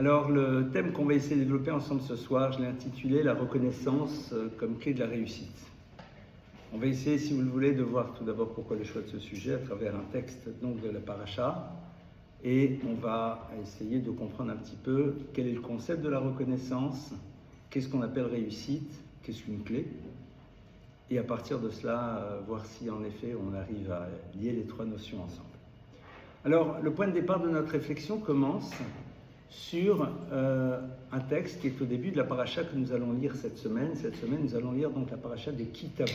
Alors, le thème qu'on va essayer de développer ensemble ce soir, je l'ai intitulé « La reconnaissance comme clé de la réussite ». On va essayer, si vous le voulez, de voir tout d'abord pourquoi le choix de ce sujet à travers un texte donc, de la paracha. Et on va essayer de comprendre un petit peu quel est le concept de la reconnaissance, qu'est-ce qu'on appelle réussite, qu'est-ce qu'une clé. Et à partir de cela, voir si en effet on arrive à lier les trois notions ensemble. Alors, le point de départ de notre réflexion commence sur un texte qui est au début de la paracha que nous allons lire cette semaine. Cette semaine, nous allons lire donc la paracha de Ki Tavo.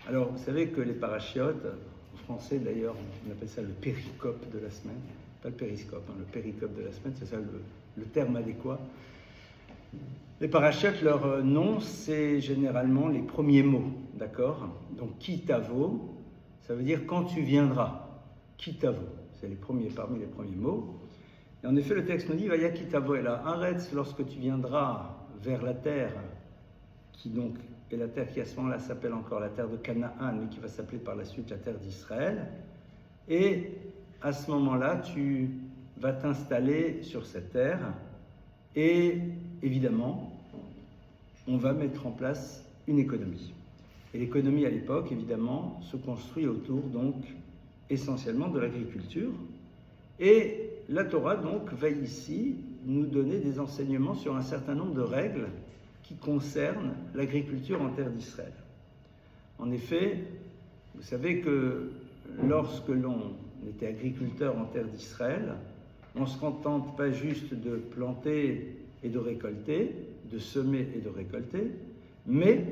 Alors, vous savez que les parachiotes, en français d'ailleurs, on appelle ça le péricope de la semaine. Pas le périscope, le péricope de la semaine, c'est ça le terme adéquat. Les parachiotes, leur nom, c'est généralement les premiers mots, d'accord? Donc, Ki Tavo, ça veut dire quand tu viendras. Ki Tavo, c'est parmi les premiers mots. Et en effet, le texte nous dit, Vaya Ki Tavo et la Haaretz, lorsque tu viendras vers la terre, qui donc est la terre qui à ce moment-là s'appelle encore la terre de Canaan, mais qui va s'appeler par la suite la terre d'Israël. Et à ce moment-là, tu vas t'installer sur cette terre. Et évidemment, on va mettre en place une économie. Et l'économie à l'époque, évidemment, se construit autour, donc, essentiellement de l'agriculture. Et la Torah, donc, va ici nous donner des enseignements sur un certain nombre de règles qui concernent l'agriculture en terre d'Israël. En effet, vous savez que lorsque l'on était agriculteur en terre d'Israël, on ne se contente pas juste de planter et de récolter, de semer et de récolter, mais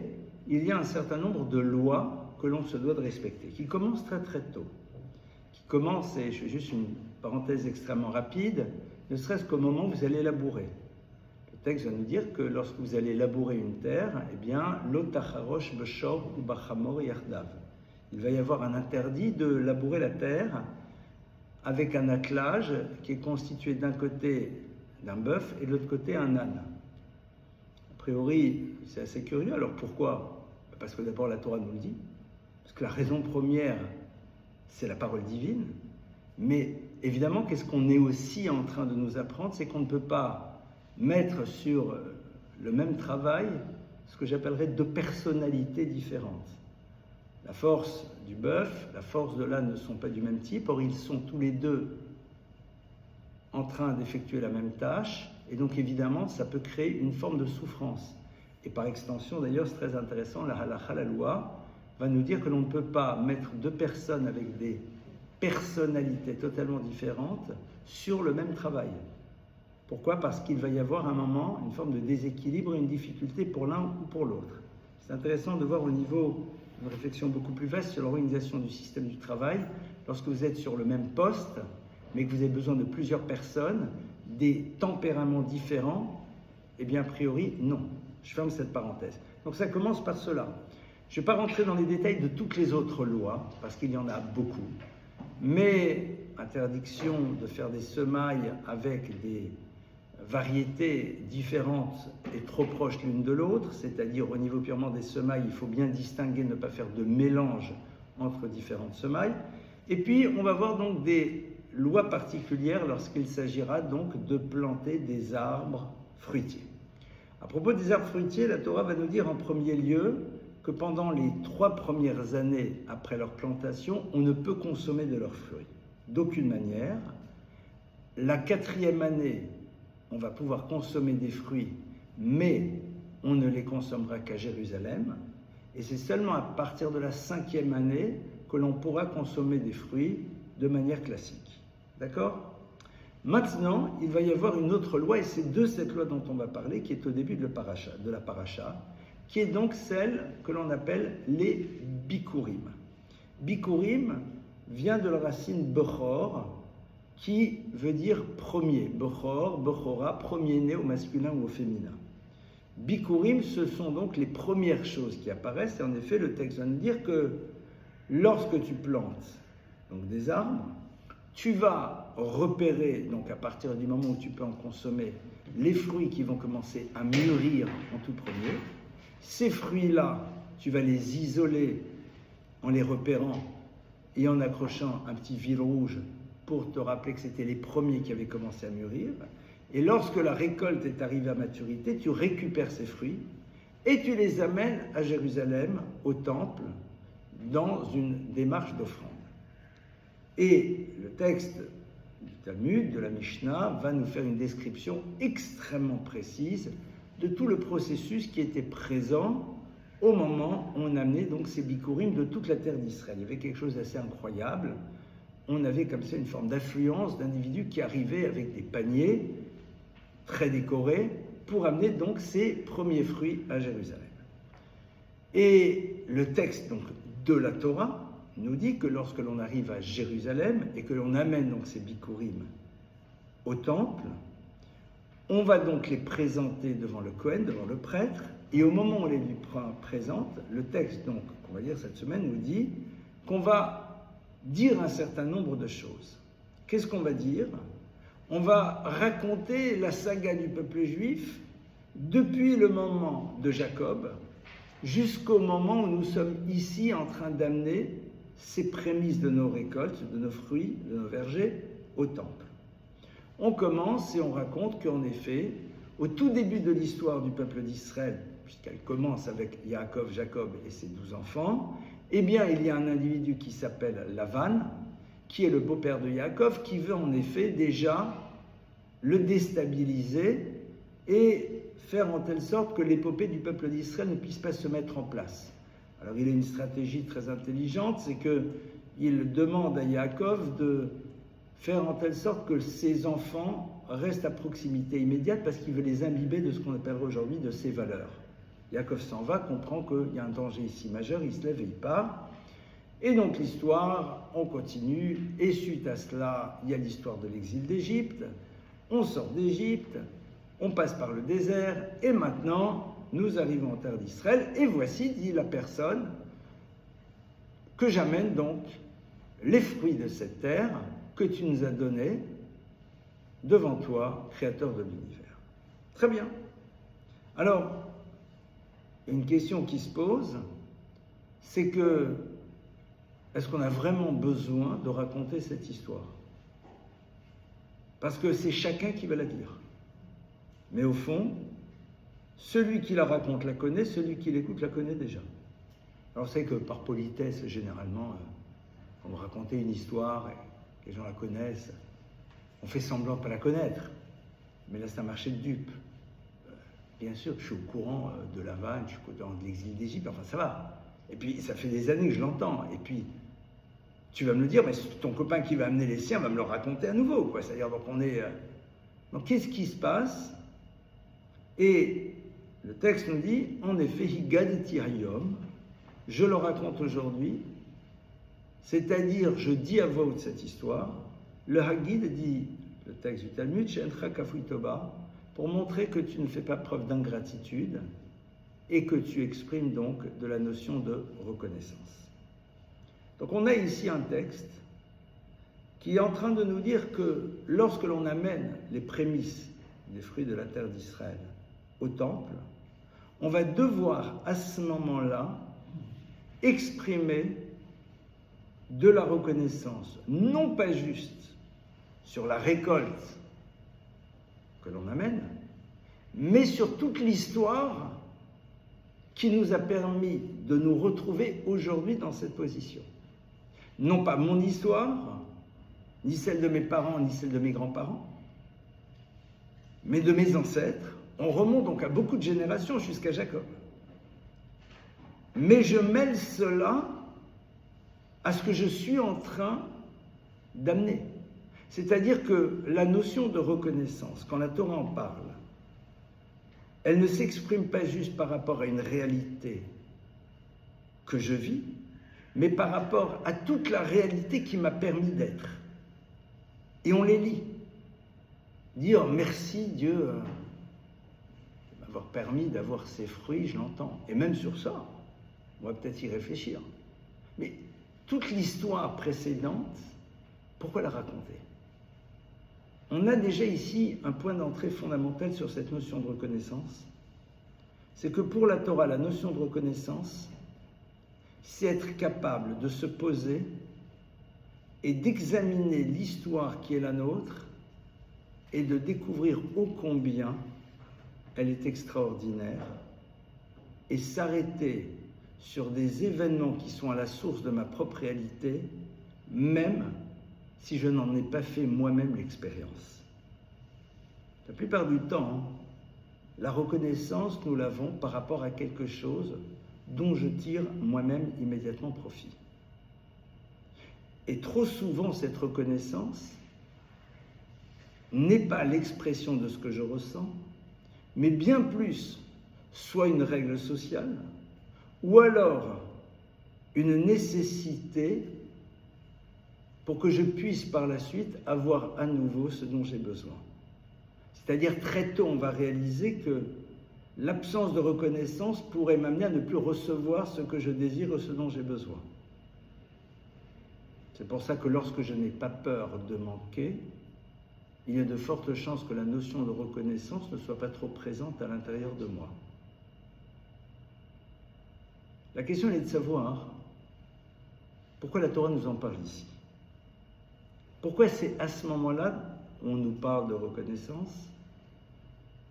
il y a un certain nombre de lois que l'on se doit de respecter, qui commencent très très tôt. Qui commencent, et je fais juste une parenthèse extrêmement rapide, ne serait-ce qu'au moment où vous allez labourer. Le texte va nous dire que lorsque vous allez labourer une terre, eh bien, lo tacharosh beshor ou bachamor yardav. Il va y avoir un interdit de labourer la terre avec un attelage qui est constitué d'un côté d'un bœuf et de l'autre côté un âne. A priori, c'est assez curieux. Alors pourquoi? Parce que d'abord la Torah nous le dit. Parce que la raison première, c'est la parole divine. Mais évidemment, qu'est-ce qu'on est aussi en train de nous apprendre? C'est qu'on ne peut pas mettre sur le même travail ce que j'appellerais deux personnalités différentes. La force du bœuf, la force de l'âne ne sont pas du même type, or ils sont tous les deux en train d'effectuer la même tâche, et donc évidemment ça peut créer une forme de souffrance. Et par extension d'ailleurs, c'est très intéressant, la halakha, la loi, va nous dire que l'on ne peut pas mettre deux personnes avec des personnalités totalement différentes sur le même travail. Pourquoi? Parce qu'il va y avoir un moment, une forme de déséquilibre, une difficulté pour l'un ou pour l'autre. C'est intéressant de voir au niveau une réflexion beaucoup plus vaste sur l'organisation du système du travail. Lorsque vous êtes sur le même poste, mais que vous avez besoin de plusieurs personnes, des tempéraments différents, eh bien, a priori, non. Je ferme cette parenthèse. Donc ça commence par cela. Je ne vais pas rentrer dans les détails de toutes les autres lois, parce qu'il y en a beaucoup. Mais interdiction de faire des semailles avec des variétés différentes et trop proches l'une de l'autre, c'est-à-dire au niveau purement des semailles, il faut bien distinguer, ne pas faire de mélange entre différentes semailles. Et puis, on va voir donc des lois particulières lorsqu'il s'agira donc de planter des arbres fruitiers. À propos des arbres fruitiers, la Torah va nous dire en premier lieu que pendant les 3 premières années après leur plantation, on ne peut consommer de leurs fruits, d'aucune manière. La 4e année, on va pouvoir consommer des fruits, mais on ne les consommera qu'à Jérusalem. Et c'est seulement à partir de la 5e année que l'on pourra consommer des fruits de manière classique. D'accord? Maintenant, il va y avoir une autre loi, et c'est de cette loi dont on va parler, qui est au début de la paracha, qui est donc celle que l'on appelle les bikurim. Bikurim vient de la racine bechor, qui veut dire premier. Bechor, bechora, premier-né au masculin ou au féminin. Bikurim, ce sont donc les premières choses qui apparaissent, et en effet, le texte va nous dire que lorsque tu plantes donc des arbres, tu vas repérer, donc à partir du moment où tu peux en consommer, les fruits qui vont commencer à mûrir en tout premier. Ces fruits-là, tu vas les isoler en les repérant et en accrochant un petit fil rouge pour te rappeler que c'était les premiers qui avaient commencé à mûrir. Et lorsque la récolte est arrivée à maturité, tu récupères ces fruits et tu les amènes à Jérusalem, au temple, dans une démarche d'offrande. Et le texte du Talmud, de la Mishnah, va nous faire une description extrêmement précise de tout le processus qui était présent au moment où on amenait donc ces bikurim de toute la terre d'Israël. Il y avait quelque chose d'assez incroyable. On avait comme ça une forme d'affluence d'individus qui arrivaient avec des paniers très décorés pour amener donc ces premiers fruits à Jérusalem. Et le texte donc de la Torah nous dit que lorsque l'on arrive à Jérusalem et que l'on amène donc ces bikurim au temple, on va donc les présenter devant le Kohen, devant le prêtre, et au moment où on les lui présente, le texte donc qu'on va lire cette semaine nous dit qu'on va dire un certain nombre de choses. Qu'est-ce qu'on va dire? On va raconter la saga du peuple juif depuis le moment de Jacob jusqu'au moment où nous sommes ici en train d'amener ces prémices de nos récoltes, de nos fruits, de nos vergers au temple. On commence et on raconte qu'en effet, au tout début de l'histoire du peuple d'Israël, puisqu'elle commence avec Yaakov, Jacob et ses 12 enfants, eh bien il y a un individu qui s'appelle Lavan, qui est le beau-père de Yaakov, qui veut en effet déjà le déstabiliser et faire en telle sorte que l'épopée du peuple d'Israël ne puisse pas se mettre en place. Alors il a une stratégie très intelligente, c'est qu'il demande à Yaakov de faire en telle sorte que ses enfants restent à proximité immédiate parce qu'il veut les imbiber de ce qu'on appellerait aujourd'hui de ses valeurs. Yaakov s'en va, comprend qu'il y a un danger ici majeur, il se lève et il part. Et donc l'histoire, on continue, et suite à cela, il y a l'histoire de l'exil d'Égypte, on sort d'Égypte, on passe par le désert, et maintenant, nous arrivons en terre d'Israël, et voici, dit la personne, que j'amène donc les fruits de cette terre que tu nous as donnés devant toi, créateur de l'univers. Très bien. Alors, une question qui se pose, c'est que, est-ce qu'on a vraiment besoin de raconter cette histoire? Parce que c'est chacun qui va la dire. Mais au fond, celui qui la raconte la connaît, celui qui l'écoute la connaît déjà. Alors c'est que par politesse, généralement, on va raconter une histoire, et les gens la connaissent, on fait semblant de ne pas la connaître. Mais là, c'est un marché de dupes. Bien sûr que je suis au courant de Lavan, je suis au courant de l'exil d'Égypte, enfin ça va. Et puis, ça fait des années que je l'entends. Et puis, tu vas me le dire, mais ton copain qui va amener les siens va me le raconter à nouveau, quoi. C'est-à-dire, donc on est... Donc, qu'est-ce qui se passe? Et le texte nous dit, en effet, Higadeti hayom, je le raconte aujourd'hui, c'est-à-dire, je dis à voix haute cette histoire. Le Hagid dit, le texte du Talmud, She'encha kafui toba, pour montrer que tu ne fais pas preuve d'ingratitude et que tu exprimes donc de la notion de reconnaissance. Donc on a ici un texte qui est en train de nous dire que lorsque l'on amène les prémices des fruits de la terre d'Israël au temple, on va devoir à ce moment-là exprimer de la reconnaissance, non pas juste sur la récolte que l'on amène, mais sur toute l'histoire qui nous a permis de nous retrouver aujourd'hui dans cette position. Non pas mon histoire, ni celle de mes parents, ni celle de mes grands-parents, mais de mes ancêtres. On remonte donc à beaucoup de générations jusqu'à Jacob. Mais je mêle cela à ce que je suis en train d'amener. C'est-à-dire que la notion de reconnaissance, quand la Torah en parle, elle ne s'exprime pas juste par rapport à une réalité que je vis, mais par rapport à toute la réalité qui m'a permis d'être. Et on les lit. Dire merci Dieu de m'avoir permis d'avoir ces fruits, je l'entends. Et même sur ça, on va peut-être y réfléchir. Mais toute l'histoire précédente, pourquoi la raconter? On a déjà ici un point d'entrée fondamental sur cette notion de reconnaissance. C'est que pour la Torah, la notion de reconnaissance, c'est être capable de se poser et d'examiner l'histoire qui est la nôtre et de découvrir ô combien elle est extraordinaire, et s'arrêter sur des événements qui sont à la source de ma propre réalité, même si je n'en ai pas fait moi-même l'expérience. La plupart du temps, la reconnaissance, nous l'avons par rapport à quelque chose dont je tire moi-même immédiatement profit. Et trop souvent, cette reconnaissance n'est pas l'expression de ce que je ressens, mais bien plus soit une règle sociale, ou alors une nécessité pour que je puisse par la suite avoir à nouveau ce dont j'ai besoin. C'est-à-dire très tôt, on va réaliser que l'absence de reconnaissance pourrait m'amener à ne plus recevoir ce que je désire ou ce dont j'ai besoin. C'est pour ça que lorsque je n'ai pas peur de manquer, il y a de fortes chances que la notion de reconnaissance ne soit pas trop présente à l'intérieur de moi. La question est de savoir pourquoi la Torah nous en parle ici. Pourquoi c'est à ce moment-là qu'on nous parle de reconnaissance?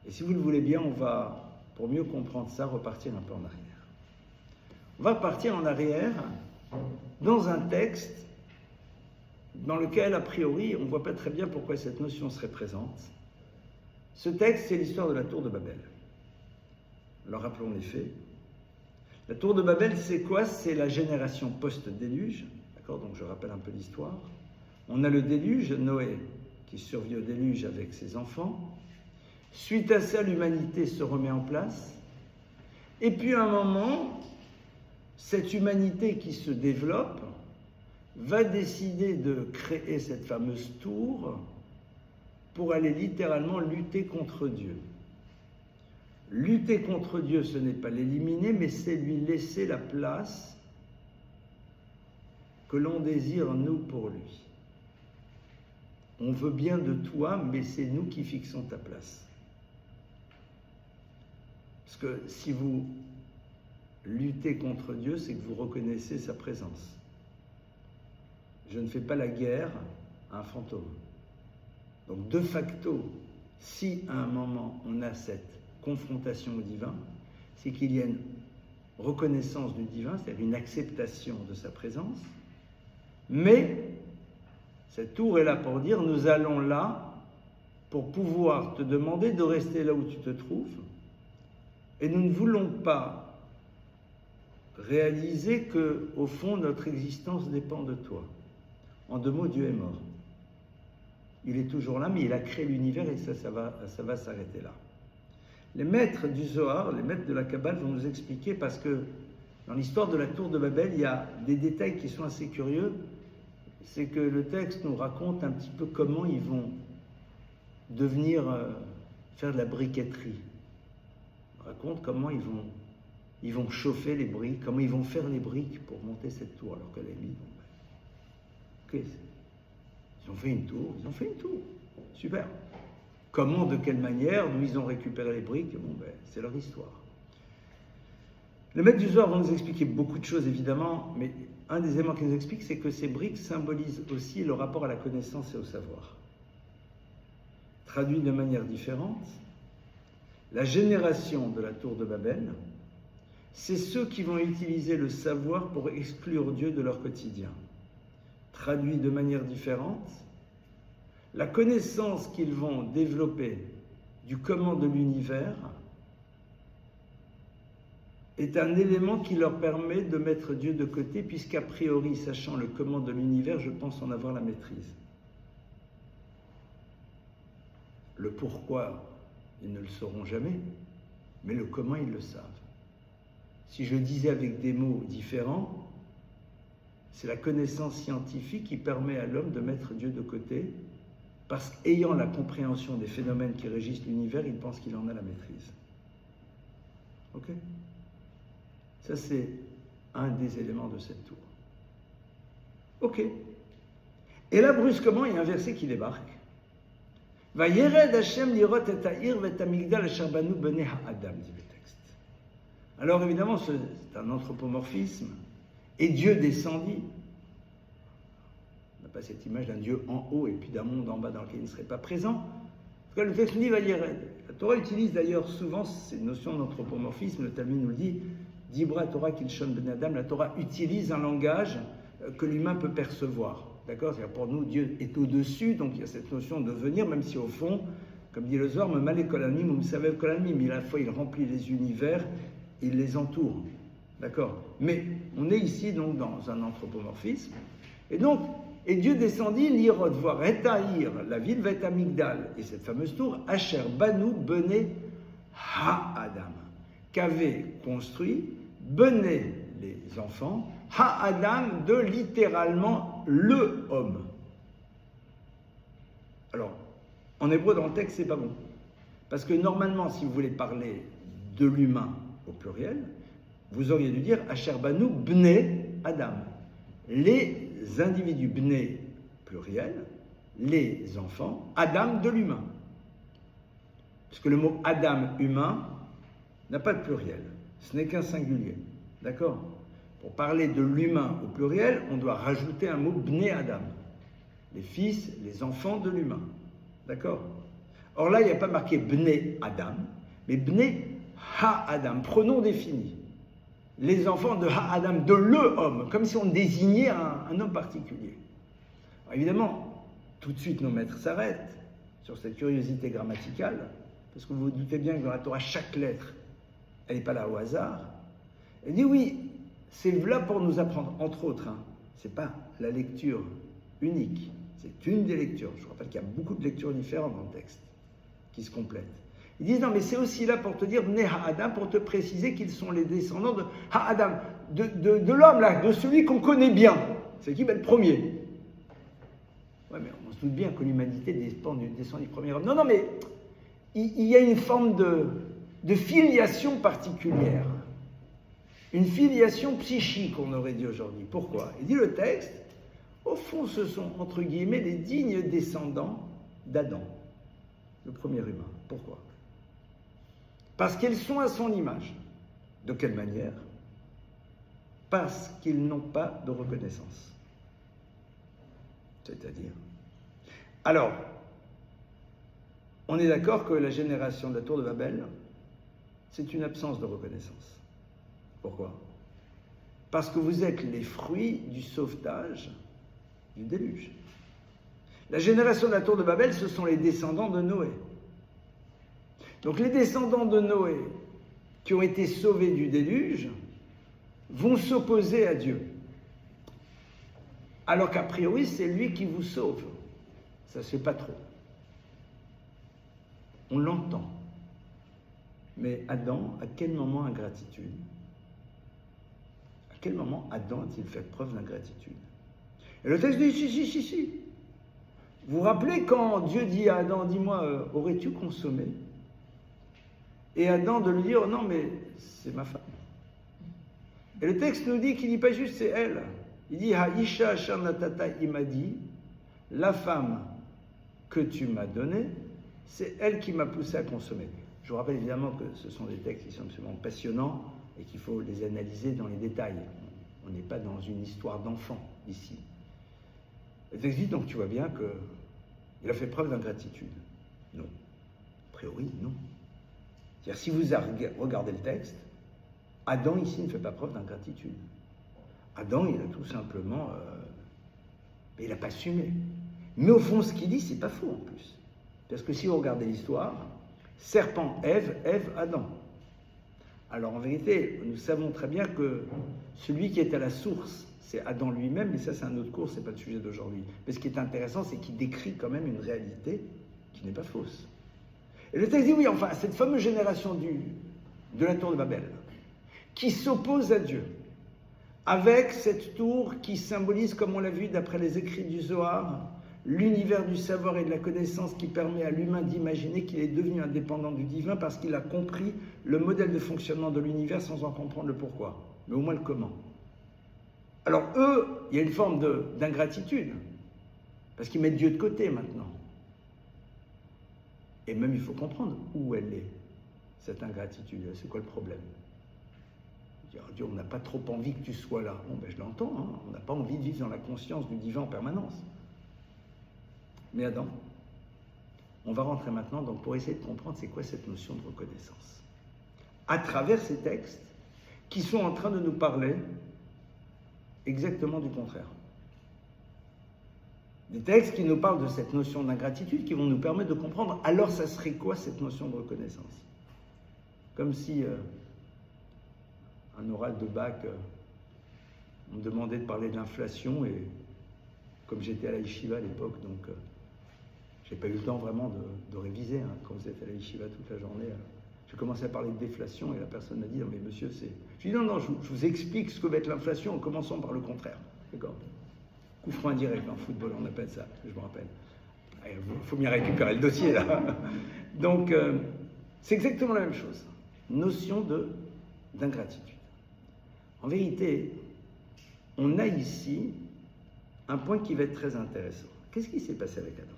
Et si vous le voulez bien, on va, pour mieux comprendre ça, repartir un peu en arrière. On va repartir en arrière dans un texte dans lequel, a priori, on ne voit pas très bien pourquoi cette notion serait présente. Ce texte, c'est l'histoire de la tour de Babel. Alors rappelons les faits. La tour de Babel, c'est quoi? C'est la génération post-déluge. D'accord? Donc je rappelle un peu l'histoire. On a le déluge, Noé, qui survit au déluge avec ses enfants. Suite à ça, l'humanité se remet en place. Et puis à un moment, cette humanité qui se développe va décider de créer cette fameuse tour pour aller littéralement lutter contre Dieu. Lutter contre Dieu, ce n'est pas l'éliminer, mais c'est lui laisser la place que l'on désire, nous, pour lui. On veut bien de toi, mais c'est nous qui fixons ta place. Parce que si vous luttez contre Dieu, c'est que vous reconnaissez sa présence. Je ne fais pas la guerre à un fantôme. Donc, de facto, si à un moment on a cette confrontation au divin, c'est qu'il y a une reconnaissance du divin, c'est-à-dire une acceptation de sa présence, mais cette tour est là pour dire, nous allons là pour pouvoir te demander de rester là où tu te trouves, et nous ne voulons pas réaliser que, au fond, notre existence dépend de toi. En deux mots, Dieu est mort. Il est toujours là, mais il a créé l'univers et ça va s'arrêter là. Les maîtres du Zohar, les maîtres de la Kabbale vont nous expliquer, parce que dans l'histoire de la tour de Babel, il y a des détails qui sont assez curieux. C'est que le texte nous raconte un petit peu comment ils vont devenir faire de la briqueterie. Il raconte comment ils vont chauffer les briques, comment ils vont faire les briques pour monter cette tour alors qu'elle est mise. Ok, ils ont fait une tour, super. Comment, de quelle manière, d'où ils ont récupéré les briques, c'est leur histoire. Les maîtres du Zohar vont nous expliquer beaucoup de choses, évidemment, mais un des éléments qu'ils nous expliquent, c'est que ces briques symbolisent aussi le rapport à la connaissance et au savoir. Traduit de manière différente, la génération de la tour de Babel, c'est ceux qui vont utiliser le savoir pour exclure Dieu de leur quotidien. Traduit de manière différente, la connaissance qu'ils vont développer du comment de l'univers est un élément qui leur permet de mettre Dieu de côté, puisqu'a priori, sachant le comment de l'univers, je pense en avoir la maîtrise. Le pourquoi, ils ne le sauront jamais, mais le comment, ils le savent. Si je disais avec des mots différents, c'est la connaissance scientifique qui permet à l'homme de mettre Dieu de côté, parce qu'ayant la compréhension des phénomènes qui régissent l'univers, il pense qu'il en a la maîtrise. Ok ? Ça, c'est un des éléments de cette tour. Ok. Et là, brusquement, il y a un verset qui débarque. Va yered Hashem lirot et ha'ir vet hamigdal asher banu benei ha'adam, dit le texte. Alors évidemment, c'est un anthropomorphisme. Et Dieu descendit. On n'a pas cette image d'un Dieu en haut et puis d'un monde en bas dans lequel il ne serait pas présent. Le texte nous dit Vayered. La Torah utilise d'ailleurs souvent ces notions d'anthropomorphisme. Le Talmud nous le dit, Dibra Torah Kilshon Ben Adam. La Torah utilise un langage que l'humain peut percevoir. D'accord? C'est-à-dire pour nous, Dieu est au-dessus, donc il y a cette notion de venir, même si au fond, comme dit le Zohar, me malé kolalmim ou me savait kolalmim, mais à la fois il remplit les univers, il les entoure. D'accord? Mais on est ici donc dans un anthropomorphisme. Et Dieu descendit l'Irod, voir Etaïr, la ville Vet Amigdal, et cette fameuse tour, Asher Banu Bené Ha-Adam, qu'avait construit Bené, les enfants, Ha-Adam, de littéralement le homme. Alors, en hébreu, dans le texte, c'est pas bon. Parce que normalement, si vous voulez parler de l'humain au pluriel, vous auriez dû dire Asher Banu Bné Adam. Les individus Bné pluriel, les enfants, Adam de l'humain. Parce que le mot Adam humain n'a pas de pluriel. Ce n'est qu'un singulier. D'accord? Pour parler de l'humain au pluriel, on doit rajouter un mot Bné Adam. Les fils, les enfants de l'humain. D'accord? Or là, il n'y a pas marqué Bné Adam, mais Bné Ha-Adam, pronom défini. Les enfants de Ha-Adam, de le homme, comme si on désignait un homme particulier. Alors évidemment, tout de suite nos maîtres s'arrêtent sur cette curiosité grammaticale, parce que vous vous doutez bien que dans la Torah, chaque lettre, elle n'est pas là au hasard. Elle dit oui, c'est là pour nous apprendre, entre autres, c'est pas la lecture unique, c'est une des lectures. Je vous rappelle qu'il y a beaucoup de lectures différentes dans le texte, qui se complètent. Ils disent non, mais c'est aussi là pour te dire Bné Ha-Adam, pour te préciser qu'ils sont les descendants de Ha-Adam, de l'homme là, de celui qu'on connaît bien. C'est qui? Le premier. Ouais, mais on se doute bien que l'humanité descend du premier homme. Non, mais il y a une forme de filiation particulière. Une filiation psychique, on aurait dit aujourd'hui. Pourquoi? Il dit le texte, au fond, ce sont, entre guillemets, les dignes descendants d'Adam, le premier humain. Pourquoi? Parce qu'ils sont à son image. De quelle manière? Parce qu'ils n'ont pas de reconnaissance. C'est-à-dire? Alors, on est d'accord que la génération de la tour de Babel, c'est une absence de reconnaissance. Pourquoi? Parce que vous êtes les fruits du sauvetage du déluge. La génération de la tour de Babel, ce sont les descendants de Noé. Donc les descendants de Noé qui ont été sauvés du déluge vont s'opposer à Dieu. Alors qu'a priori, c'est lui qui vous sauve. Ça ne se fait pas trop. On l'entend. Mais Adam, à quel moment ingratitude? À quel moment Adam a-t-il fait preuve d'ingratitude? Et le texte dit si. Vous vous rappelez quand Dieu dit à Adam, dis-moi, aurais-tu consommé? Et Adam de lui dire, oh non, mais c'est ma femme. Et le texte nous dit qu'il ne dit pas juste c'est elle. Il dit, Haïsha Asher Natata Imadi, la femme que tu m'as donnée, c'est elle qui m'a poussé à consommer. Je vous rappelle évidemment que ce sont des textes qui sont absolument passionnants et qu'il faut les analyser dans les détails. On n'est pas dans une histoire d'enfant ici. Le texte dit donc tu vois bien qu'il a fait preuve d'ingratitude. Non. A priori, non. C'est-à-dire, si vous regardez le texte, Adam ici ne fait pas preuve d'ingratitude. Adam, il a tout simplement... il n'a pas assumé. Mais au fond, ce qu'il dit, c'est pas faux en plus. Parce que si vous regardez l'histoire, serpent, Ève, Adam. Alors en vérité, nous savons très bien que celui qui est à la source, c'est Adam lui-même, mais ça c'est un autre cours, c'est pas le sujet d'aujourd'hui. Mais ce qui est intéressant, c'est qu'il décrit quand même une réalité qui n'est pas fausse. Et le texte dit oui, enfin, cette fameuse génération de la tour de Babel, qui s'oppose à Dieu, avec cette tour qui symbolise, comme on l'a vu d'après les écrits du Zohar, l'univers du savoir et de la connaissance qui permet à l'humain d'imaginer qu'il est devenu indépendant du divin parce qu'il a compris le modèle de fonctionnement de l'univers sans en comprendre le pourquoi, mais au moins le comment. Alors eux, il y a une forme d'ingratitude, parce qu'ils mettent Dieu de côté maintenant. Et même il faut comprendre où elle est, cette ingratitude. C'est quoi le problème? Dieu, on n'a pas trop envie que tu sois là. Bon, ben je l'entends, on n'a pas envie de vivre dans la conscience du divin en permanence. Mais Adam, On va rentrer maintenant donc pour essayer de comprendre c'est quoi cette notion de reconnaissance. À travers ces textes qui sont en train de nous parler exactement du contraire. Des textes qui nous parlent de cette notion d'ingratitude, qui vont nous permettre de comprendre alors ça serait quoi cette notion de reconnaissance. Comme si un oral de bac, on me demandait de parler de l'inflation et comme j'étais à la yeshiva à l'époque, donc j'ai pas eu le temps vraiment de réviser. Hein. Quand vous êtes à la yeshiva toute la journée, j'ai commencé à parler de déflation et la personne m'a dit non mais monsieur c'est... Je dis non, je vous explique ce que va être l'inflation en commençant par le contraire. D'accord ? Coup franc indirect en football, on appelle ça, je me rappelle. Il faut bien récupérer le dossier là. Donc c'est exactement la même chose. Notion d'ingratitude. En vérité, on a ici un point qui va être très intéressant. Qu'est-ce qui s'est passé avec Adam ?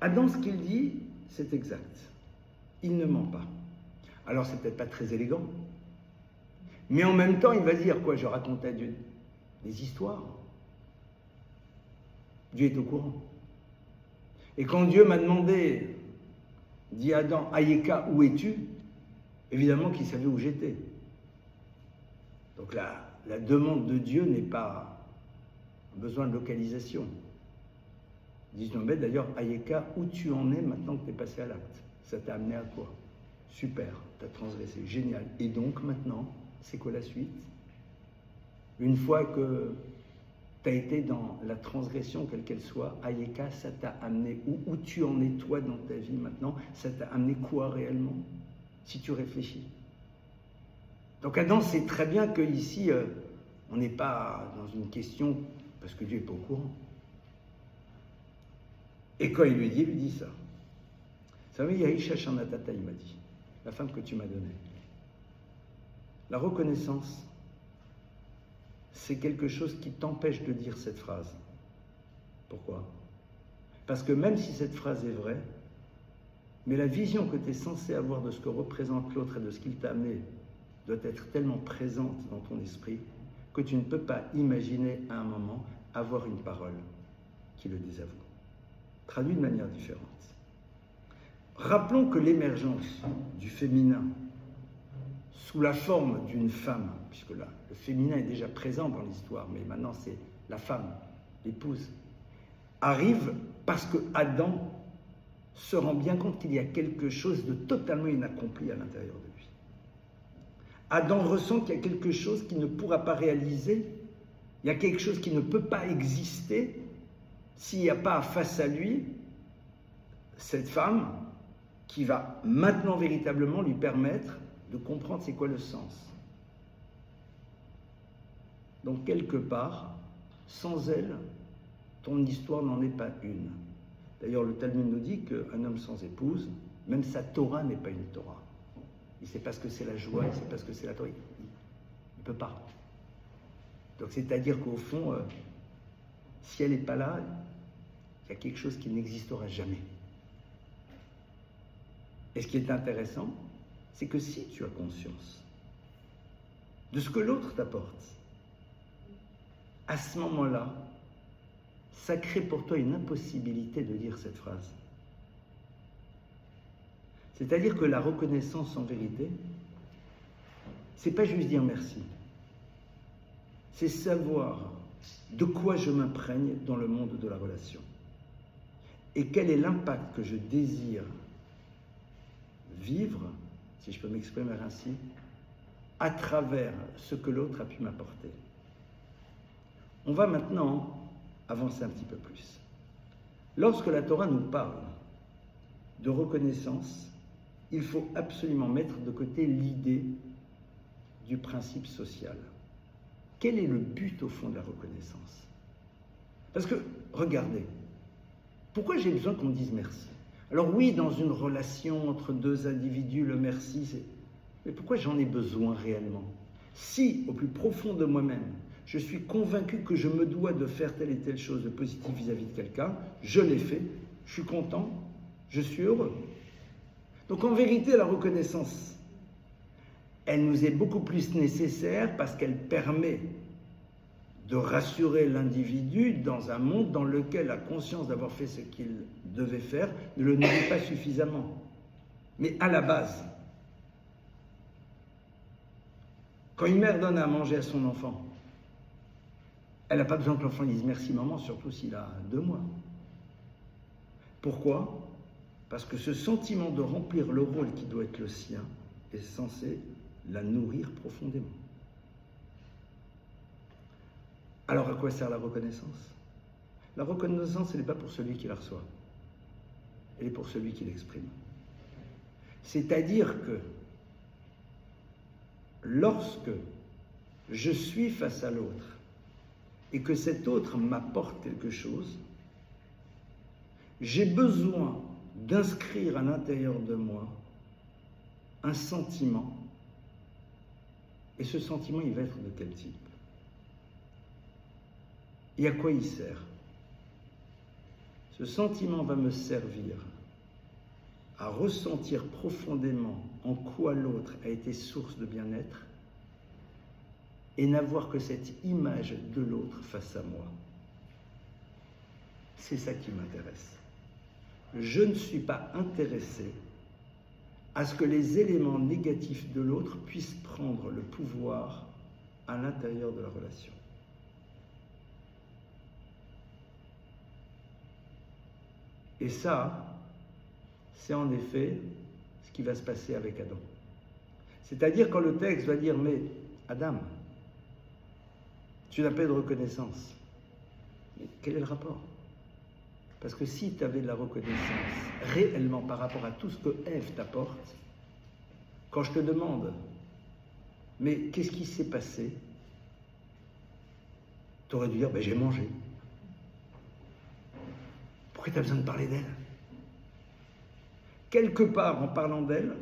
Adam, ce qu'il dit, c'est exact. Il ne ment pas. Alors, c'est peut-être pas très élégant, mais en même temps, il va dire quoi ? Je raconte à Dieu des histoires. Dieu est au courant. Et quand Dieu m'a demandé, dit Adam, Ayeka, où es-tu ? Évidemment qu'il savait où j'étais. Donc la demande de Dieu n'est pas un besoin de localisation. Disent nos maîtres d'ailleurs, Ayeka, où tu en es maintenant que tu es passé à l'acte ? Ça t'a amené à quoi ? Super, tu as transgressé, génial. Et donc maintenant, c'est quoi la suite ? Une fois que tu as été dans la transgression, quelle qu'elle soit, Ayeka, ça t'a amené où tu en es toi dans ta vie maintenant ? Ça t'a amené quoi réellement ? Si tu réfléchis. Donc Adam sait très bien qu'ici, on n'est pas dans une question parce que Dieu n'est pas au courant. Et quand il lui dit ça. Vous savez, Yahisha Shanatata, il m'a dit, la femme que tu m'as donnée. La reconnaissance, c'est quelque chose qui t'empêche de dire cette phrase. Pourquoi ? Parce que même si cette phrase est vraie, mais la vision que tu es censé avoir de ce que représente l'autre et de ce qu'il t'a amené doit être tellement présente dans ton esprit que tu ne peux pas imaginer à un moment avoir une parole qui le désavoue. Traduit de manière différente. Rappelons que l'émergence du féminin sous la forme d'une femme, puisque là, le féminin est déjà présent dans l'histoire, mais maintenant c'est la femme, l'épouse, arrive parce que Adam se rend bien compte qu'il y a quelque chose de totalement inaccompli à l'intérieur de lui. Adam ressent qu'il y a quelque chose qu'il ne pourra pas réaliser, il y a quelque chose qui ne peut pas exister s'il n'y a pas face à lui cette femme qui va maintenant véritablement lui permettre de comprendre c'est quoi le sens. Donc quelque part, sans elle, ton histoire n'en est pas une. D'ailleurs, le Talmud nous dit qu'un homme sans épouse, même sa Torah n'est pas une Torah. Il ne sait pas ce que c'est la joie, il ne sait pas ce que c'est la Torah. Il ne peut pas. Donc c'est-à-dire qu'au fond, si elle n'est pas là, il y a quelque chose qui n'existera jamais. Et ce qui est intéressant, c'est que si tu as conscience de ce que l'autre t'apporte, à ce moment-là, ça crée pour toi une impossibilité de dire cette phrase. C'est-à-dire que la reconnaissance en vérité, c'est pas juste dire merci. C'est savoir de quoi je m'imprègne dans le monde de la relation. Et quel est l'impact que je désire vivre, si je peux m'exprimer ainsi, à travers ce que l'autre a pu m'apporter. On va maintenant avancer un petit peu plus. Lorsque la Torah nous parle de reconnaissance, il faut absolument mettre de côté l'idée du principe social. Quel est le but au fond de la reconnaissance ? Parce que, regardez, pourquoi j'ai besoin qu'on me dise merci ? Alors oui, dans une relation entre deux individus, le merci, c'est... Mais pourquoi j'en ai besoin réellement ? Si, au plus profond de moi-même, je suis convaincu que je me dois de faire telle et telle chose de positif vis-à-vis de quelqu'un, je l'ai fait, je suis content, je suis heureux. Donc en vérité, la reconnaissance, elle nous est beaucoup plus nécessaire parce qu'elle permet de rassurer l'individu dans un monde dans lequel la conscience d'avoir fait ce qu'il devait faire ne le nourrit pas suffisamment. Mais à la base, quand une mère donne à manger à son enfant, elle n'a pas besoin que l'enfant dise merci maman, surtout s'il a 2 mois. Pourquoi? Parce que ce sentiment de remplir le rôle qui doit être le sien est censé la nourrir profondément. Alors à quoi sert la reconnaissance? La reconnaissance, elle n'est pas pour celui qui la reçoit, elle est pour celui qui l'exprime. C'est-à-dire que lorsque je suis face à l'autre et que cet autre m'apporte quelque chose, j'ai besoin d'inscrire à l'intérieur de moi un sentiment, et ce sentiment, il va être de quel type? Et à quoi il sert? Ce sentiment va me servir à ressentir profondément en quoi l'autre a été source de bien-être et n'avoir que cette image de l'autre face à moi. C'est ça qui m'intéresse. Je ne suis pas intéressé à ce que les éléments négatifs de l'autre puissent prendre le pouvoir à l'intérieur de la relation. Et ça, c'est en effet ce qui va se passer avec Adam. C'est-à-dire quand le texte va dire « Mais Adam, tu n'as pas de reconnaissance. » Mais quel est le rapport? Parce que si tu avais de la reconnaissance réellement par rapport à tout ce que Ève t'apporte, quand je te demande « Mais qu'est-ce qui s'est passé ?» tu aurais dû dire « J'ai mangé. » Pourquoi tu as besoin de parler d'elle? Quelque part, en parlant d'elle,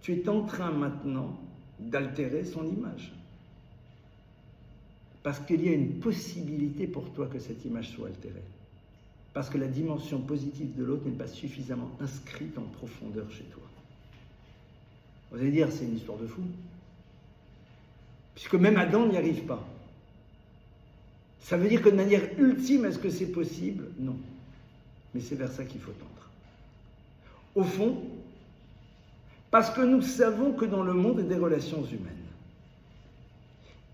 tu es en train maintenant d'altérer son image. Parce qu'il y a une possibilité pour toi que cette image soit altérée. Parce que la dimension positive de l'autre n'est pas suffisamment inscrite en profondeur chez toi. Vous allez dire, c'est une histoire de fou. Puisque même Adam n'y arrive pas. Ça veut dire que de manière ultime, est-ce que c'est possible? Non. Mais c'est vers ça qu'il faut tendre. Au fond, parce que nous savons que dans le monde des relations humaines,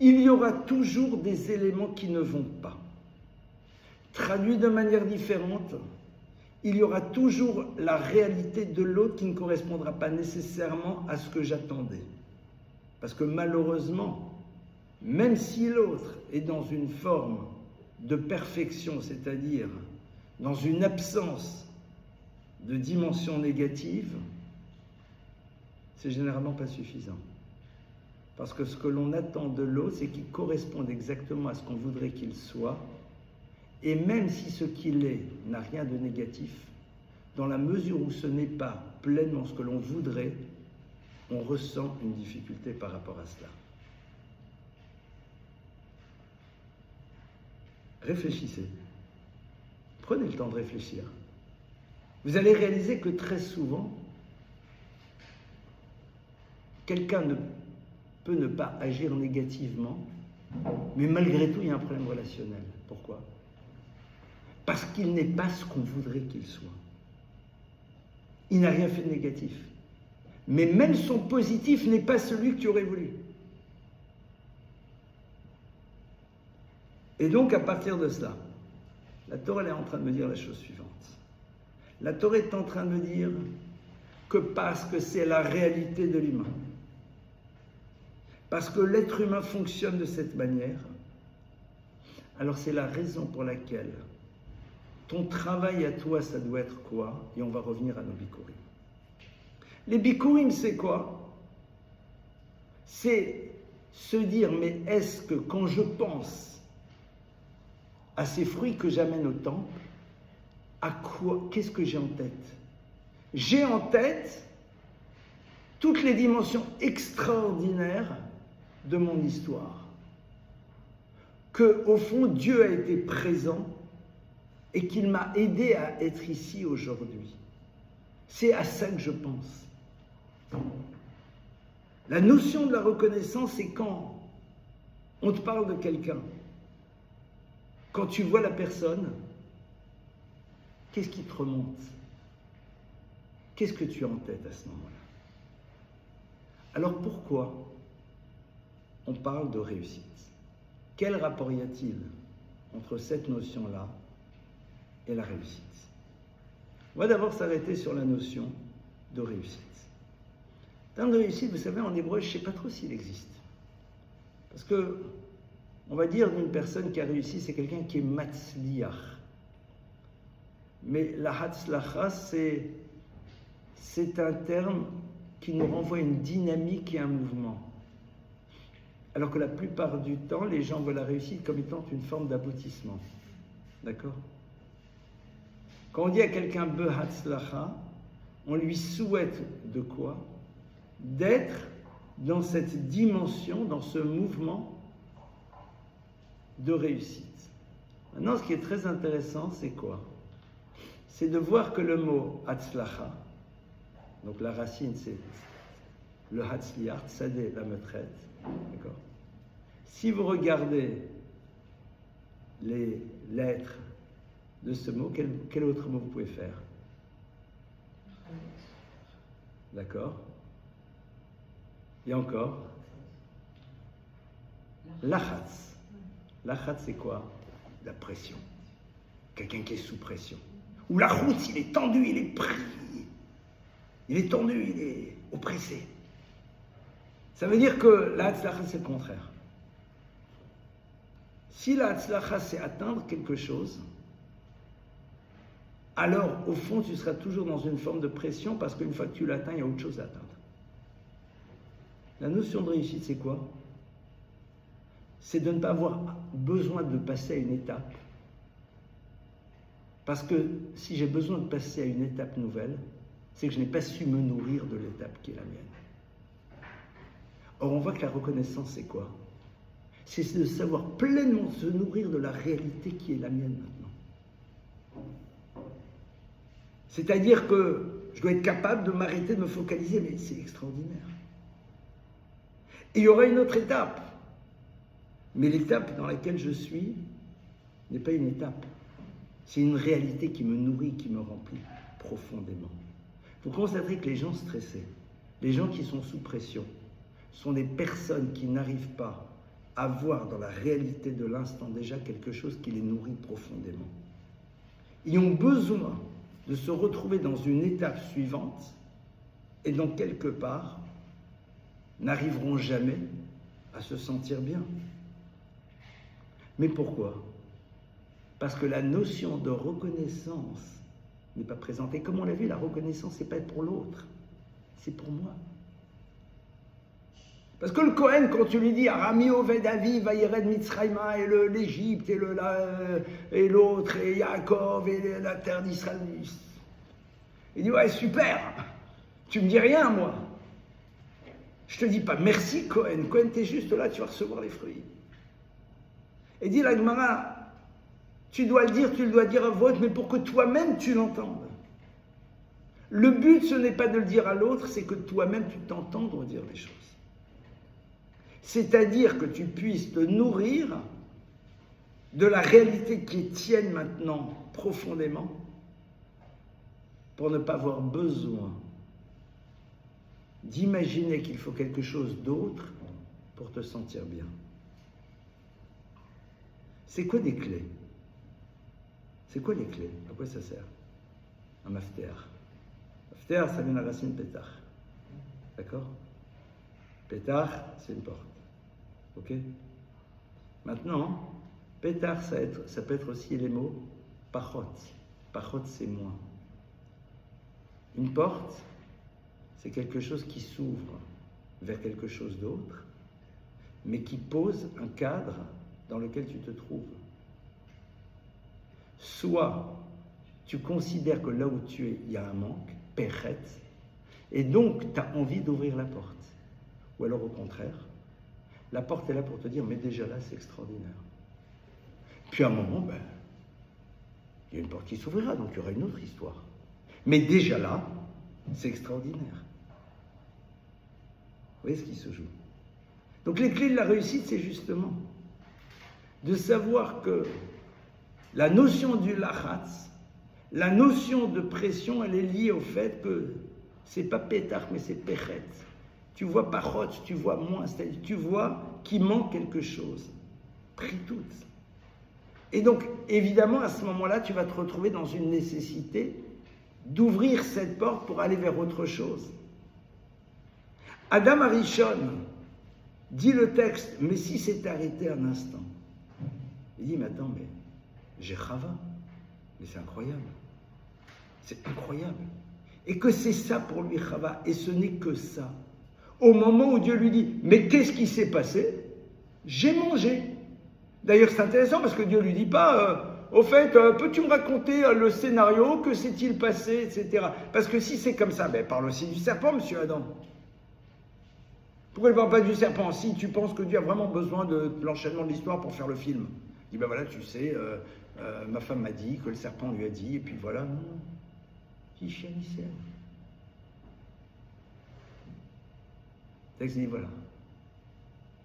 il y aura toujours des éléments qui ne vont pas. Traduit de manière différente, il y aura toujours la réalité de l'autre qui ne correspondra pas nécessairement à ce que j'attendais. Parce que malheureusement, même si l'autre est dans une forme de perfection, c'est-à-dire dans une absence de dimension négative, c'est généralement pas suffisant. Parce que ce que l'on attend de l'autre, c'est qu'il corresponde exactement à ce qu'on voudrait qu'il soit, et même si ce qu'il est n'a rien de négatif, dans la mesure où ce n'est pas pleinement ce que l'on voudrait, on ressent une difficulté par rapport à cela. Réfléchissez. Prenez le temps de réfléchir. Vous allez réaliser que très souvent, quelqu'un peut ne pas agir négativement, mais malgré tout, il y a un problème relationnel. Pourquoi? Parce qu'il n'est pas ce qu'on voudrait qu'il soit. Il n'a rien fait de négatif. Mais même son positif n'est pas celui que tu aurais voulu. Et donc, à partir de cela, la Torah est en train de me dire la chose suivante. La Torah est en train de me dire que parce que c'est la réalité de l'humain, parce que l'être humain fonctionne de cette manière, alors c'est la raison pour laquelle ton travail à toi, ça doit être quoi? Et on va revenir à nos bikurim. Les bikurim, c'est quoi? C'est se dire, mais est-ce que quand je pense à ces fruits que j'amène au temple, à quoi? Qu'est-ce que j'ai en tête? J'ai en tête toutes les dimensions extraordinaires de mon histoire. Que, au fond, Dieu a été présent et qu'il m'a aidé à être ici aujourd'hui. C'est à ça que je pense. La notion de la reconnaissance, c'est quand on te parle de quelqu'un Quand tu vois la personne, qu'est-ce qui te remonte? Qu'est-ce que tu as en tête à ce moment-là? Alors pourquoi on parle de réussite? Quel rapport y a-t-il entre cette notion-là et la réussite? On va d'abord s'arrêter sur la notion de réussite. Le terme de réussite, vous savez, en hébreu, je ne sais pas trop s'il existe. Parce que, on va dire d'une personne qui a réussi, c'est quelqu'un qui est matzliach. Mais la hatzlacha, c'est un terme qui nous renvoie à une dynamique et un mouvement. Alors que la plupart du temps, les gens voient la réussite comme étant une forme d'aboutissement. D'accord? Quand on dit à quelqu'un behatzlacha, on lui souhaite de quoi? D'être dans cette dimension, dans ce mouvement de réussite. Maintenant, ce qui est très intéressant, c'est quoi? C'est de voir que le mot hatzlacha, donc la racine c'est le hatzliach, tzadé, la maîtresse, d'accord? Si vous regardez les lettres de ce mot, quel autre mot vous pouvez faire? D'accord? Et encore? Lachatz. Lachatz, c'est quoi? La pression. Quelqu'un qui est sous pression. Ou la route, il est tendu, il est pris. Il est tendu, il est oppressé. Ça veut dire que la hatzlacha, c'est le contraire. Si la hatzlacha, c'est atteindre quelque chose, alors, au fond, tu seras toujours dans une forme de pression parce qu'une fois que tu l'atteins, il y a autre chose à atteindre. La notion de réussite, c'est quoi? C'est de ne pas avoir besoin de passer à une étape. Parce que si j'ai besoin de passer à une étape nouvelle, c'est que je n'ai pas su me nourrir de l'étape qui est la mienne. Or, on voit que la reconnaissance, c'est quoi? C'est de savoir pleinement se nourrir de la réalité qui est la mienne maintenant. C'est-à-dire que je dois être capable de m'arrêter, de me focaliser, mais c'est extraordinaire. Et il y aura une autre étape. Mais l'étape dans laquelle je suis n'est pas une étape. C'est une réalité qui me nourrit, qui me remplit profondément. Vous constaterez que les gens stressés, les gens qui sont sous pression, sont des personnes qui n'arrivent pas à voir dans la réalité de l'instant déjà quelque chose qui les nourrit profondément. Ils ont besoin de se retrouver dans une étape suivante et donc quelque part n'arriveront jamais à se sentir bien. Mais pourquoi? Parce que la notion de reconnaissance n'est pas présente. Et comme on l'a vu, la reconnaissance, c'est pas pour l'autre, c'est pour moi. Parce que le Cohen, quand tu lui dis Arami Oved Avi, Vayered Mitzrayma, et l'Égypte, et l'autre, et Yaakov, et la terre d'Israël, il dit ouais, super, tu me dis rien, moi. Je te dis pas merci, Cohen. Cohen, t'es juste là, tu vas recevoir les fruits. Et dit la Gemara, tu dois le dire, tu le dois dire à voix haute, mais pour que toi-même tu l'entendes. Le but, ce n'est pas de le dire à l'autre, c'est que toi-même tu t'entendes dire les choses. C'est-à-dire que tu puisses te nourrir de la réalité qui est tienne maintenant profondément pour ne pas avoir besoin d'imaginer qu'il faut quelque chose d'autre pour te sentir bien. C'est quoi des clés? C'est quoi les clés? À quoi ça sert? Un mafter. Mafter, ça vient de la racine pétard. D'accord? Pétard, c'est une porte. Ok? Maintenant, pétard, ça peut être aussi les mots pachot. Pachot, c'est moins. Une porte, c'est quelque chose qui s'ouvre vers quelque chose d'autre, mais qui pose un cadre dans lequel tu te trouves. Soit tu considères que là où tu es, il y a un manque, péret, et donc tu as envie d'ouvrir la porte. Ou alors au contraire, la porte est là pour te dire, mais déjà là, c'est extraordinaire. Puis à un moment, il y a une porte qui s'ouvrira, donc il y aura une autre histoire. Mais déjà là, c'est extraordinaire. Vous voyez ce qui se joue? Donc les clés de la réussite, c'est justement de savoir que La notion du lachatz, la notion de pression, elle est liée au fait que c'est pas pétard, mais c'est péchet. Tu vois pachot, tu vois moins, c'est-à-dire tu vois qu'il manque quelque chose. Pris toutes. Et donc, évidemment, à ce moment-là, tu vas te retrouver dans une nécessité d'ouvrir cette porte pour aller vers autre chose. Adam Arishon dit le texte, mais si c'est arrêté un instant, il dit, mais attends, mais j'ai Chava, mais c'est incroyable. C'est incroyable. Et que c'est ça pour lui, Chava, et ce n'est que ça. Au moment où Dieu lui dit, mais qu'est-ce qui s'est passé? J'ai mangé. D'ailleurs, c'est intéressant parce que Dieu ne lui dit pas, au fait, peux-tu me raconter le scénario, que s'est-il passé, etc. Parce que si c'est comme ça, ben parle aussi du serpent, monsieur Adam. Pourquoi il ne parle pas du serpent? Si tu penses que Dieu a vraiment besoin de l'enchaînement de l'histoire pour faire le film. Il dit, ben voilà, tu sais, ma femme m'a dit, que le serpent lui a dit, et puis voilà. Non, non. Le texte dit, voilà.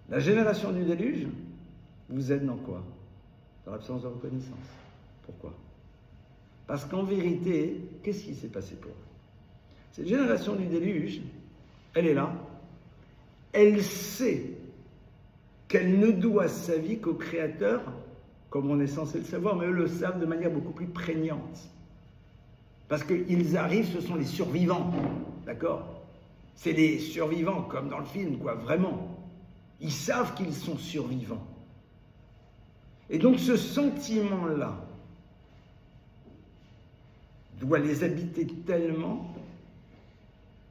La génération du déluge vous aide dans quoi? Dans l'absence de reconnaissance. Pourquoi? Parce qu'en vérité, qu'est-ce qui s'est passé pour eux? Cette génération du déluge, elle est là, elle sait qu'elle ne doit sa vie qu'au Créateur, comme on est censé le savoir, mais eux le savent de manière beaucoup plus prégnante. Parce qu'ils arrivent, ce sont les survivants, d'accord? C'est les survivants, comme dans le film, quoi, vraiment. Ils savent qu'ils sont survivants. Et donc ce sentiment-là doit les habiter tellement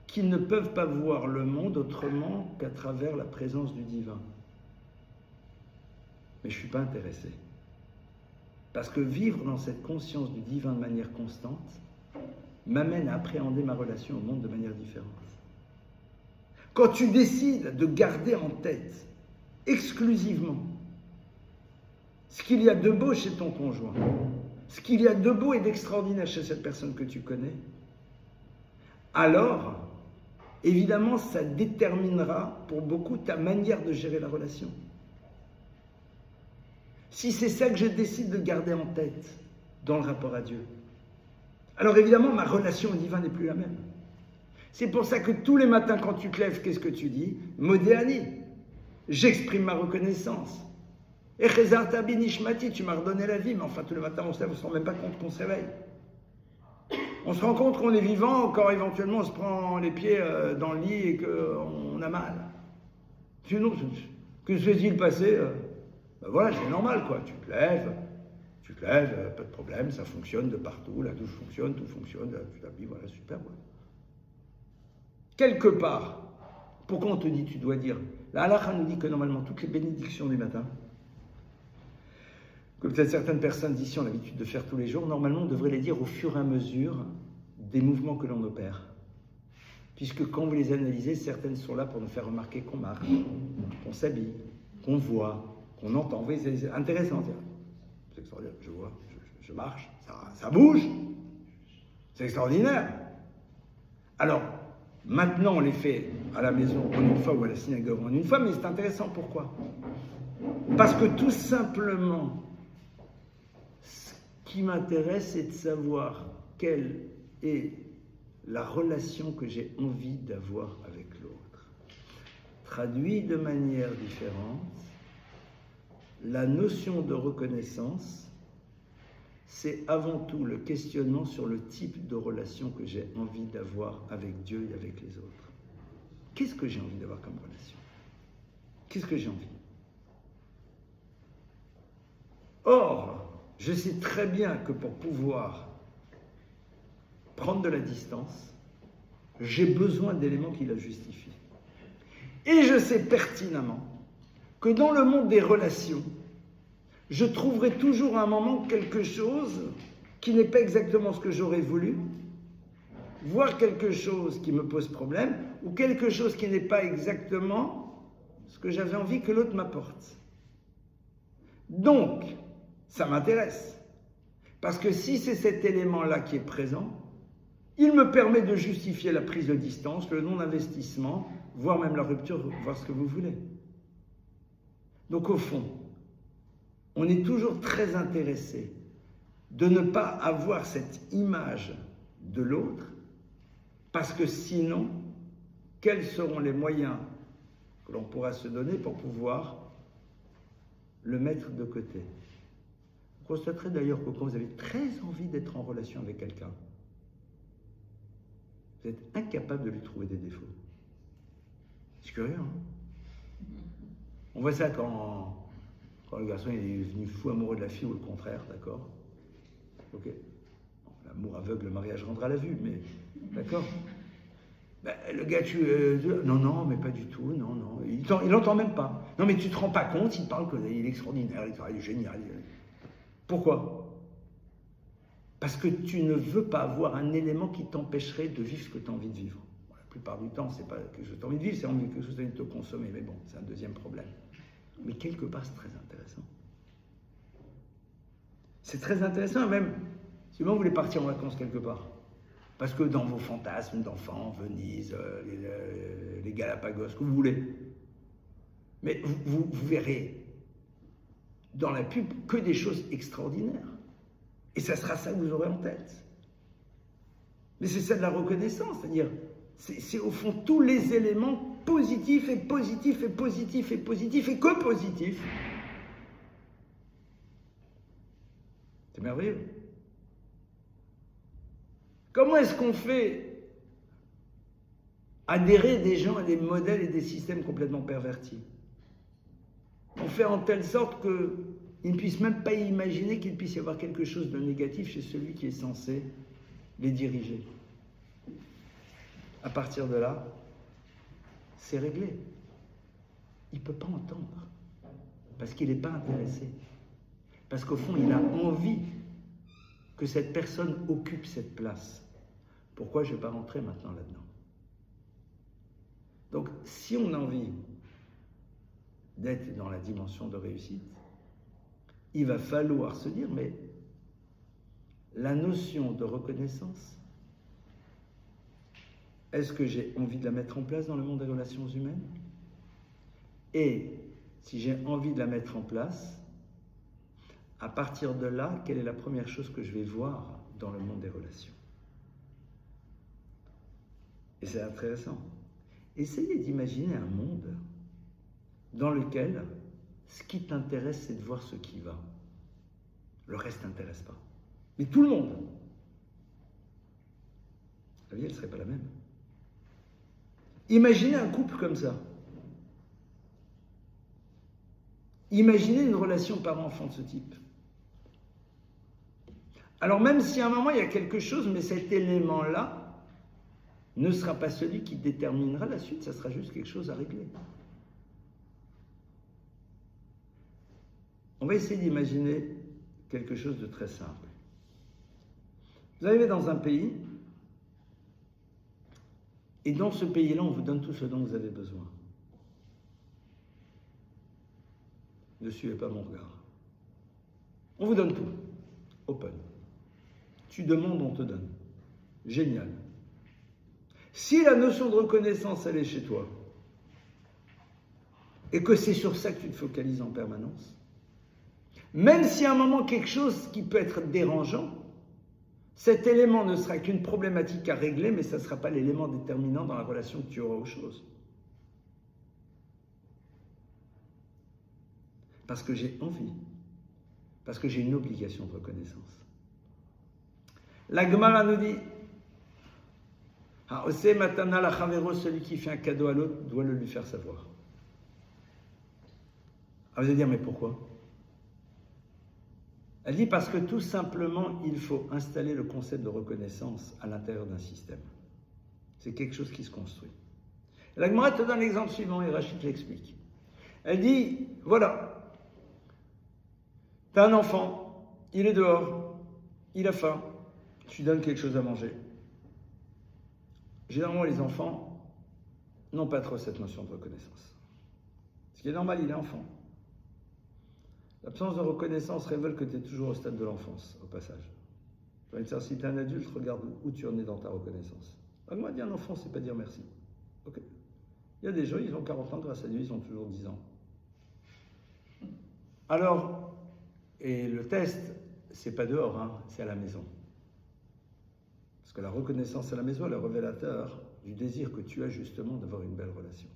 qu'ils ne peuvent pas voir le monde autrement qu'à travers la présence du divin. Mais je ne suis pas intéressé. Parce que vivre dans cette conscience du divin de manière constante m'amène à appréhender ma relation au monde de manière différente. Quand tu décides de garder en tête exclusivement ce qu'il y a de beau chez ton conjoint, ce qu'il y a de beau et d'extraordinaire chez cette personne que tu connais, alors, évidemment, ça déterminera pour beaucoup ta manière de gérer la relation. Si c'est ça que je décide de garder en tête dans le rapport à Dieu, alors évidemment, ma relation au divin n'est plus la même. C'est pour ça que tous les matins, quand tu te lèves, qu'est-ce que tu dis? Modéani. J'exprime ma reconnaissance. Et Chezarta binishmati, tu m'as redonné la vie, mais enfin, tous les matins, on se lève, on ne se rend même pas compte qu'on se réveille. On se rend compte qu'on est vivant quand éventuellement on se prend les pieds dans le lit et qu'on a mal. Sinon, que s'est-il passé? Ben voilà, c'est normal, quoi. Tu te lèves, pas de problème, ça fonctionne de partout, la douche fonctionne, tout fonctionne, tu t'habilles, voilà, super, voilà. Quelque part, pourquoi on te dit tu dois dire? La halakha nous dit que normalement toutes les bénédictions du matin, que peut-être certaines personnes ici ont l'habitude de faire tous les jours, normalement on devrait les dire au fur et à mesure des mouvements que l'on opère. Puisque quand vous les analysez, certaines sont là pour nous faire remarquer qu'on marche, qu'on s'habille, qu'on voit, qu'on entend. Vous voyez, c'est intéressant. C'est extraordinaire, je vois, je marche, ça bouge. C'est extraordinaire. Alors, maintenant on les fait à la maison en une fois ou à la synagogue en une fois, mais c'est intéressant, pourquoi? Parce que tout simplement, ce qui m'intéresse, c'est de savoir quelle est la relation que j'ai envie d'avoir avec l'autre. Traduit de manière différente, la notion de reconnaissance, c'est avant tout le questionnement sur le type de relation que j'ai envie d'avoir avec Dieu et avec les autres. Qu'est-ce que j'ai envie d'avoir comme relation? Qu'est-ce que j'ai envie? Or, je sais très bien que pour pouvoir prendre de la distance, j'ai besoin d'éléments qui la justifient. Et je sais pertinemment que dans le monde des relations, je trouverai toujours à un moment quelque chose qui n'est pas exactement ce que j'aurais voulu, voire quelque chose qui me pose problème, ou quelque chose qui n'est pas exactement ce que j'avais envie que l'autre m'apporte. Donc, ça m'intéresse. Parce que si c'est cet élément-là qui est présent, il me permet de justifier la prise de distance, le non-investissement, voire même la rupture, voir ce que vous voulez. Donc au fond, on est toujours très intéressé de ne pas avoir cette image de l'autre, parce que sinon, quels seront les moyens que l'on pourra se donner pour pouvoir le mettre de côté? Vous constaterez d'ailleurs que quand vous avez très envie d'être en relation avec quelqu'un, vous êtes incapable de lui trouver des défauts. C'est curieux, hein? On voit ça quand le garçon est devenu fou amoureux de la fille ou le contraire, d'accord? Ok. Bon, l'amour aveugle, le mariage rendra la vue, mais d'accord. Ben, le gars, non, mais pas du tout, non. Il n'entend même pas. Non, mais tu te rends pas compte, il parle qu'il est extraordinaire, il est génial. Pourquoi? Parce que tu ne veux pas avoir un élément qui t'empêcherait de vivre ce que tu as envie de vivre. Bon, la plupart du temps, c'est pas quelque chose que tu as envie de vivre, c'est quelque chose que tu as envie de te consommer. Mais bon, c'est un deuxième problème. Mais quelque part, c'est très intéressant. C'est très intéressant, même si vous voulez partir en vacances quelque part. Parce que dans vos fantasmes d'enfants, Venise, les Galapagos, ce que vous voulez. Mais vous verrez dans la pub que des choses extraordinaires. Et ça sera ça que vous aurez en tête. Mais c'est ça de la reconnaissance, c'est-à-dire, c'est au fond tous les éléments positifs et positifs et positifs et positifs et que positifs. C'est merveilleux. Comment est-ce qu'on fait adhérer des gens à des modèles et des systèmes complètement pervertis? On fait en telle sorte qu'ils ne puissent même pas imaginer qu'il puisse y avoir quelque chose de négatif chez celui qui est censé les diriger. À partir de là, c'est réglé. Il ne peut pas entendre, parce qu'il n'est pas intéressé. Parce qu'au fond, il a envie que cette personne occupe cette place. Pourquoi je ne vais pas rentrer maintenant là-dedans? Donc, si on a envie d'être dans la dimension de réussite, il va falloir se dire, mais la notion de reconnaissance, est-ce que j'ai envie de la mettre en place dans le monde des relations humaines? Et si j'ai envie de la mettre en place, à partir de là, quelle est la première chose que je vais voir dans le monde des relations? Et c'est intéressant. Essayez d'imaginer un monde dans lequel ce qui t'intéresse, c'est de voir ce qui va. Le reste t'intéresse pas. Mais tout le monde. La vie, elle ne serait pas la même. Imaginez un couple comme ça. Imaginez une relation parent-enfant de ce type. Alors même si à un moment il y a quelque chose, mais cet élément-là ne sera pas celui qui déterminera la suite, ça sera juste quelque chose à régler. On va essayer d'imaginer quelque chose de très simple. Vous arrivez dans un pays, et dans ce pays-là, on vous donne tout ce dont vous avez besoin. Ne suivez pas mon regard. On vous donne tout. Open. Tu demandes, on te donne. Génial. Si la notion de reconnaissance, elle est chez toi, et que c'est sur ça que tu te focalises en permanence, même si à un moment quelque chose qui peut être dérangeant, cet élément ne sera qu'une problématique à régler, mais ça ne sera pas l'élément déterminant dans la relation que tu auras aux choses. Parce que j'ai envie, parce que j'ai une obligation de reconnaissance. La Gemara nous dit, celui qui fait un cadeau à l'autre doit le lui faire savoir. Vous allez dire, mais pourquoi? Elle dit parce que tout simplement, il faut installer le concept de reconnaissance à l'intérieur d'un système. C'est quelque chose qui se construit. Et la Gemara te donne l'exemple suivant et Rachid l'explique. Elle dit, voilà, tu as un enfant, il est dehors, il a faim, tu lui donnes quelque chose à manger. Généralement, les enfants n'ont pas trop cette notion de reconnaissance. Ce qui est normal, il est enfant. L'absence de reconnaissance révèle que tu es toujours au stade de l'enfance, au passage. Si tu es un adulte, regarde où tu en es dans ta reconnaissance. Moi, dire un enfant, c'est pas dire merci. Ok. Il y a des gens, ils ont 40 ans, grâce à Dieu, ils ont toujours 10 ans. Alors, et le test, c'est pas dehors, hein, c'est à la maison. Parce que la reconnaissance à la maison est le révélateur du désir que tu as justement d'avoir une belle relation.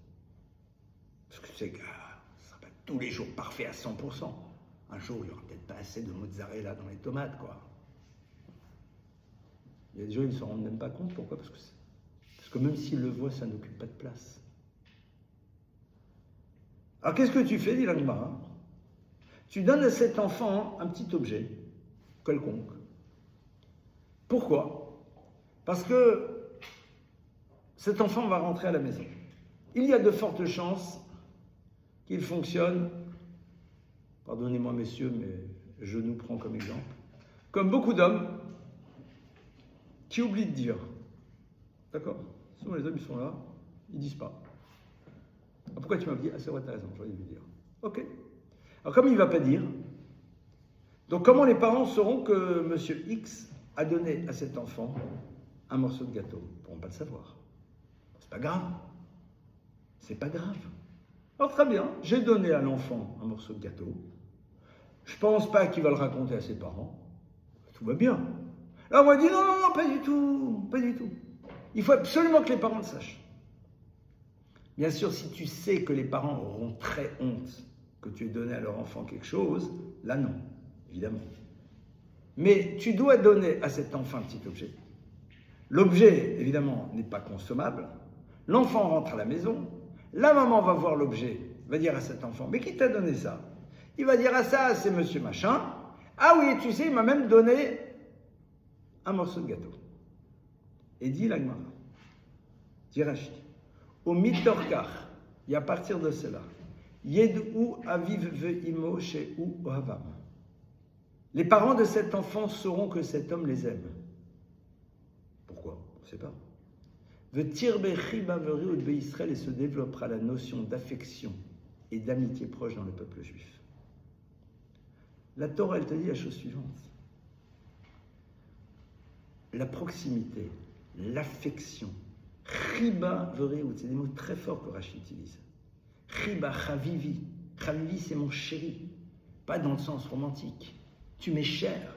Parce que tu sais que ça ne sera pas tous les jours parfait à 100%. Un jour, il n'y aura peut-être pas assez de mozzarella dans les tomates, quoi. Il y a des gens, ils ne s'en rendent même pas compte. Pourquoi? Parce que même s'ils le voient, ça n'occupe pas de place. Alors, qu'est-ce que tu fais, dit l'Agmara? Tu donnes à cet enfant un petit objet, quelconque. Pourquoi? Parce que cet enfant va rentrer à la maison. Il y a de fortes chances qu'il fonctionne, pardonnez-moi messieurs, mais je nous prends comme exemple, comme beaucoup d'hommes qui oublient de dire. D'accord? Souvent les hommes, ils sont là, ils disent pas. Ah, pourquoi tu m'as dit? Ah, c'est vrai, t'as raison, j'aurais dû dire. Ok. Alors comme il ne va pas dire, donc comment les parents sauront que monsieur X a donné à cet enfant un morceau de gâteau? Ils ne pourront pas le savoir. C'est pas grave. C'est pas grave. Alors très bien, j'ai donné à l'enfant un morceau de gâteau. Je pense pas qu'il va le raconter à ses parents. Tout va bien. Alors on va dire non, pas du tout, pas du tout. Il faut absolument que les parents le sachent. Bien sûr, si tu sais que les parents auront très honte que tu aies donné à leur enfant quelque chose, là non, évidemment. Mais tu dois donner à cet enfant un petit objet. L'objet, évidemment, n'est pas consommable. L'enfant rentre à la maison. La maman va voir l'objet, va dire à cet enfant, mais qui t'a donné ça? Il va dire, ah ça, c'est monsieur machin. Ah oui, tu sais, il m'a même donné un morceau de gâteau. Et dit l'Agmara, dit Rashi, au mitorkar, et à partir de cela, yedou aviv ve'imo she'u ohavam. Les parents de cet enfant sauront que cet homme les aime. Pourquoi? On ne sait pas. Et se développera la notion d'affection et d'amitié proche dans le peuple juif. La Torah, elle te dit la chose suivante. La proximité, l'affection, chiba vereut, c'est des mots très forts que Rashi utilise. Chiba chavivi, chavivi c'est mon chéri, pas dans le sens romantique. Tu m'es cher,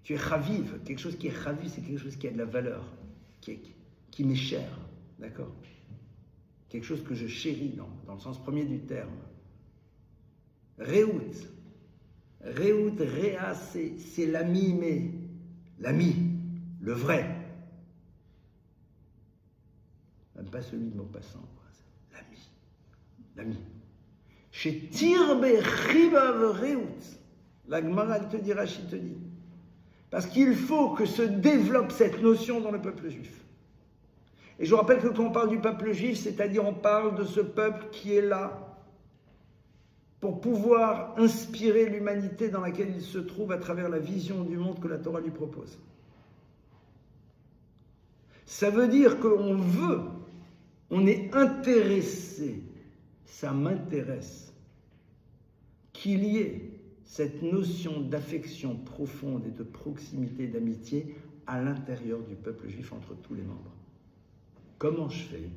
tu es chaviv, quelque chose qui est chaviv, c'est quelque chose qui a de la valeur, qui m'est cher, d'accord? Quelque chose que je chéris dans le sens premier du terme. Réout, réa, c'est l'ami, mais l'ami, le vrai. Même pas celui de Maupassant, l'ami. Chez Tirbe Chibav Réout, la Gemara te dit, Rashi te dit, parce qu'il faut que se développe cette notion dans le peuple juif. Et je vous rappelle que quand on parle du peuple juif, c'est-à-dire on parle de ce peuple qui est là pour pouvoir inspirer l'humanité dans laquelle il se trouve à travers la vision du monde que la Torah lui propose. Ça veut dire qu'on veut, on est intéressé, ça m'intéresse, qu'il y ait cette notion d'affection profonde et de proximité, d'amitié à l'intérieur du peuple juif entre tous les membres. Comment je fais?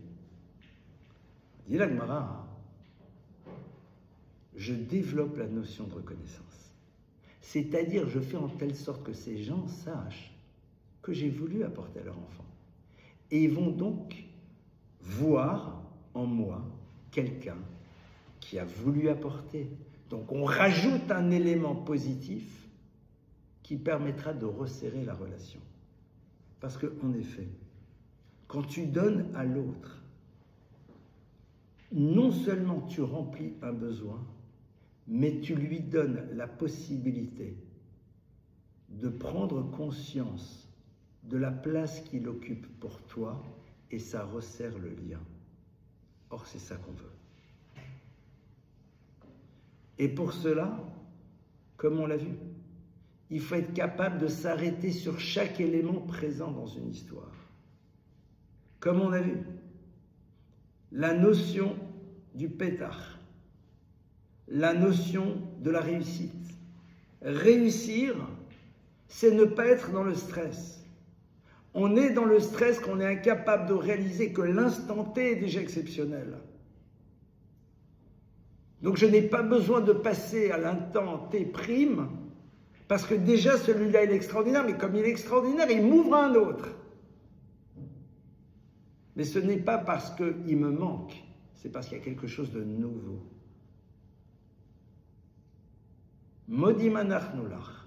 Dit la Gemara, je développe la notion de reconnaissance. C'est-à-dire, je fais en telle sorte que ces gens sachent que j'ai voulu apporter à leur enfant. Et ils vont donc voir en moi quelqu'un qui a voulu apporter. Donc on rajoute un élément positif qui permettra de resserrer la relation. Parce qu'en effet, quand tu donnes à l'autre, non seulement tu remplis un besoin, mais tu lui donnes la possibilité de prendre conscience de la place qu'il occupe pour toi et ça resserre le lien. Or, c'est ça qu'on veut. Et pour cela, comme on l'a vu, il faut être capable de s'arrêter sur chaque élément présent dans une histoire. Comme on a vu, la notion du pétard, la notion de la réussite. Réussir, c'est ne pas être dans le stress. On est dans le stress qu'on est incapable de réaliser que l'instant T est déjà exceptionnel. Donc je n'ai pas besoin de passer à l'instant T prime Parce que déjà, celui-là, il est extraordinaire, mais comme il est extraordinaire, il m'ouvre un autre. Mais ce n'est pas parce qu'il me manque, c'est parce qu'il y a quelque chose de nouveau. Modim anachnu lach.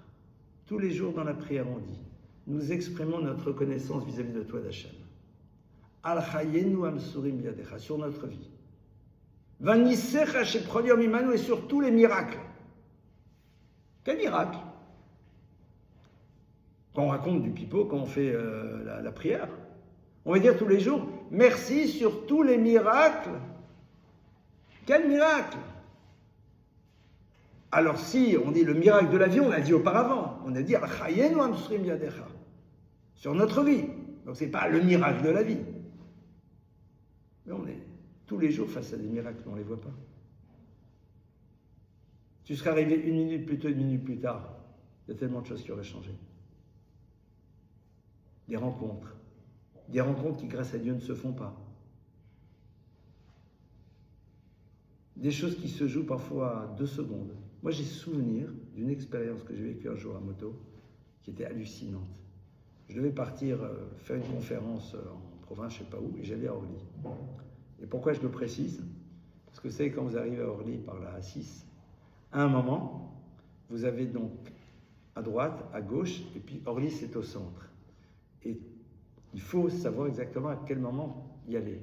Tous les jours dans la prière, on dit, nous exprimons notre reconnaissance vis-à-vis de toi, d'Hachem. Al chayenu amsurim biadecha, sur notre vie. Vanisecha sheproliom imanu, et sur tous les miracles. Quel miracle? Quand on raconte du pipeau, quand on fait la prière, on va dire tous les jours, merci sur tous les miracles. Quel miracle? Alors si on dit le miracle de la vie, on l'a dit auparavant, on a dit Al-Chayenu Amsurim Biadecha, sur notre vie. Donc ce n'est pas le miracle de la vie. Mais on est tous les jours face à des miracles, on ne les voit pas. Tu serais arrivé 1 minute plus tôt, 1 minute plus tard, il y a tellement de choses qui auraient changé. Des rencontres qui, grâce à Dieu, ne se font pas. Des choses qui se jouent parfois à 2 secondes. Moi, j'ai souvenir d'une expérience que j'ai vécue un jour à moto, qui était hallucinante. Je devais partir faire une conférence en province, je ne sais pas où, et j'allais à Orly. Et pourquoi je le précise? Parce que vous savez, quand vous arrivez à Orly par la A6, à un moment, vous avez donc à droite, à gauche, et puis Orly, c'est au centre. Et il faut savoir exactement à quel moment y aller.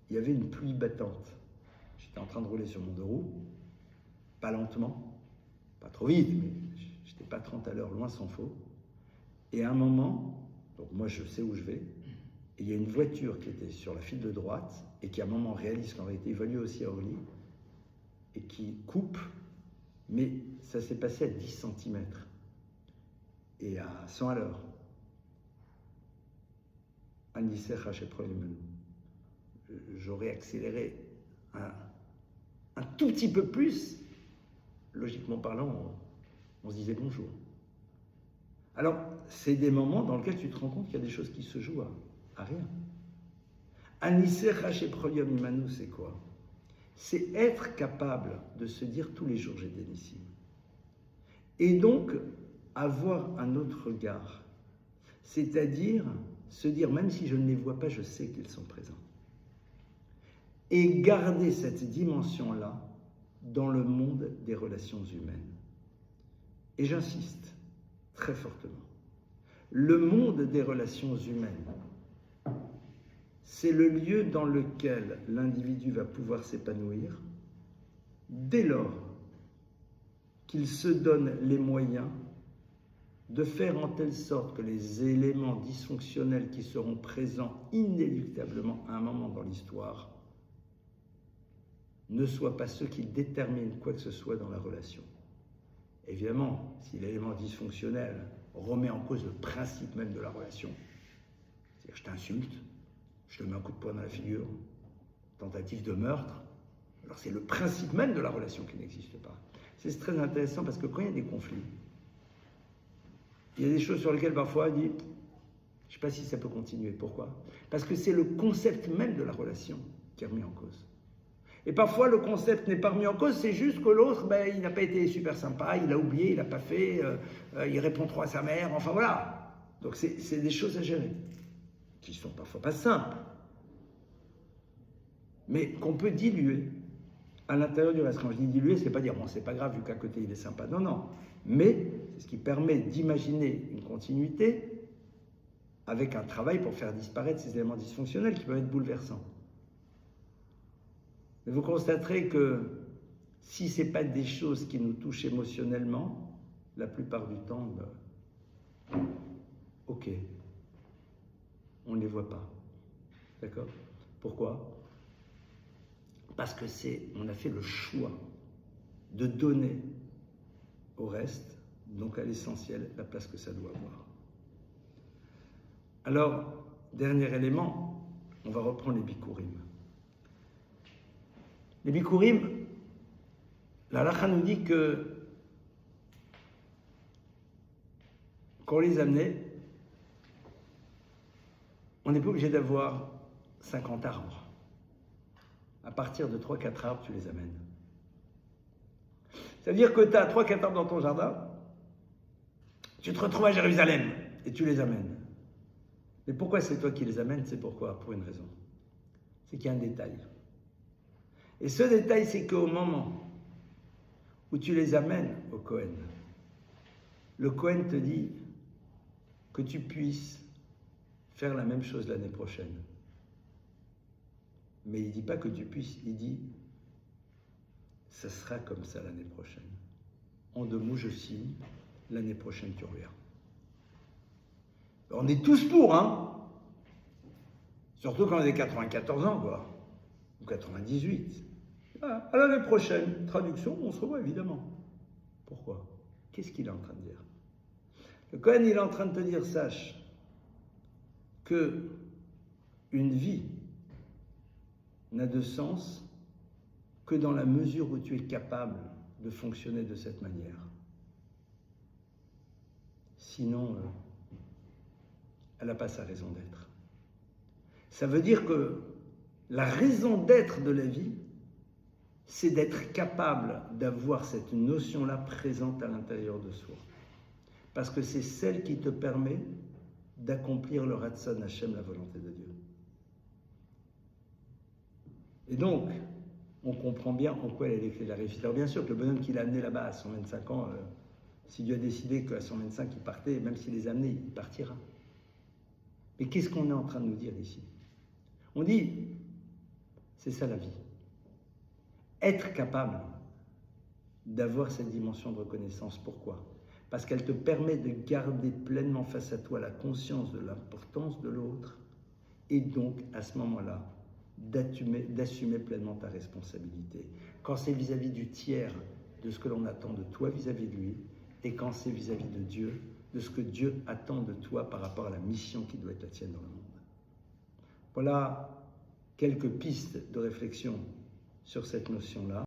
Il y avait une pluie battante. J'étais en train de rouler sur mon deux roues, pas lentement, pas trop vite, mais j'étais pas 30 à l'heure, loin s'en faut. Et à un moment, donc moi je sais où je vais, et il y a une voiture qui était sur la file de droite, et qui à un moment réalise qu'en réalité il va lui aussi à Orly, et qui coupe, mais ça s'est passé à 10 cm, et à 100 à l'heure. J'aurais accéléré un tout petit peu plus, logiquement parlant, on se disait bonjour. Alors, c'est des moments dans lesquels tu te rends compte qu'il y a des choses qui se jouent à rien. C'est quoi? C'est être capable de se dire tous les jours j'ai des nissim. Et donc, avoir un autre regard. C'est-à-dire, se dire, même si je ne les vois pas, je sais qu'ils sont présents. Et garder cette dimension-là dans le monde des relations humaines. Et j'insiste très fortement. Le monde des relations humaines, c'est le lieu dans lequel l'individu va pouvoir s'épanouir dès lors qu'il se donne les moyens de faire en telle sorte que les éléments dysfonctionnels qui seront présents inéluctablement à un moment dans l'histoire ne soient pas ceux qui déterminent quoi que ce soit dans la relation. Évidemment, si l'élément dysfonctionnel remet en cause le principe même de la relation, c'est-à-dire je t'insulte, je te mets un coup de poing dans la figure, tentative de meurtre, alors c'est le principe même de la relation qui n'existe pas. C'est très intéressant parce que quand il y a des conflits, il y a des choses sur lesquelles parfois on dit, je ne sais pas si ça peut continuer. Pourquoi? Parce que c'est le concept même de la relation qui est remis en cause. Et parfois le concept n'est pas remis en cause, c'est juste que l'autre, il n'a pas été super sympa, il a oublié, il n'a pas fait, il répond trop à sa mère, enfin voilà. Donc c'est des choses à gérer, qui ne sont parfois pas simples, mais qu'on peut diluer à l'intérieur du reste. Quand je dis diluer, c'est pas dire, bon, c'est pas grave vu qu'à côté il est sympa, non, non. Mais c'est ce qui permet d'imaginer une continuité avec un travail pour faire disparaître ces éléments dysfonctionnels qui peuvent être bouleversants. Mais vous constaterez que si ce n'est pas des choses qui nous touchent émotionnellement, la plupart du temps, ok, on ne les voit pas. D'accord? Pourquoi? Parce que on a fait le choix de donner au reste, donc à l'essentiel, la place que ça doit avoir. Alors, dernier élément, on va reprendre les bikurim. Les bikurim, la halakha nous dit que quand on les amenait, on n'est pas obligé d'avoir 50 arbres. À partir de 3-4 arbres, tu les amènes. Ça veut dire que tu as 3-4 arbres dans ton jardin, Tu te retrouves à Jérusalem et tu les amènes. Mais pourquoi c'est toi qui les amènes? C'est pourquoi? Pour une raison. C'est qu'il y a un détail. Et ce détail, c'est qu'au moment où tu les amènes au Cohen, le Cohen te dit que tu puisses faire la même chose l'année prochaine. Mais il ne dit pas que tu puisses, il dit ça sera comme ça l'année prochaine. En 2 mots, je signe, l'année prochaine tu reviens. On est tous pour, hein? Surtout quand on a 94 ans, quoi. Ou 98. Ah, à l'année prochaine, traduction, on se revoit évidemment. Pourquoi? Qu'est-ce qu'il est en train de dire? Le Cohen, il est en train de te dire, sache que une vie n'a de sens que dans la mesure où tu es capable de fonctionner de cette manière. Sinon, elle n'a pas sa raison d'être. Ça veut dire que la raison d'être de la vie, c'est d'être capable d'avoir cette notion-là présente à l'intérieur de soi. Parce que c'est celle qui te permet d'accomplir le Ratson Hashem, la volonté de Dieu. Et donc, on comprend bien en quoi elle est les clés de la réussite. Alors bien sûr que le bonhomme qui l'a amené là-bas à 125 ans, si Dieu a décidé qu'à 125 il partait, même s'il les a amenés, il partira. Mais qu'est-ce qu'on est en train de nous dire ici? On dit, c'est ça la vie. Être capable d'avoir cette dimension de reconnaissance. Pourquoi? Parce qu'elle te permet de garder pleinement face à toi la conscience de l'importance de l'autre et donc, à ce moment-là, d'assumer pleinement ta responsabilité. Quand c'est vis-à-vis du tiers, de ce que l'on attend de toi vis-à-vis de lui, et quand c'est vis-à-vis de Dieu, de ce que Dieu attend de toi par rapport à la mission qui doit être la tienne dans le monde. Voilà quelques pistes de réflexion sur cette notion-là.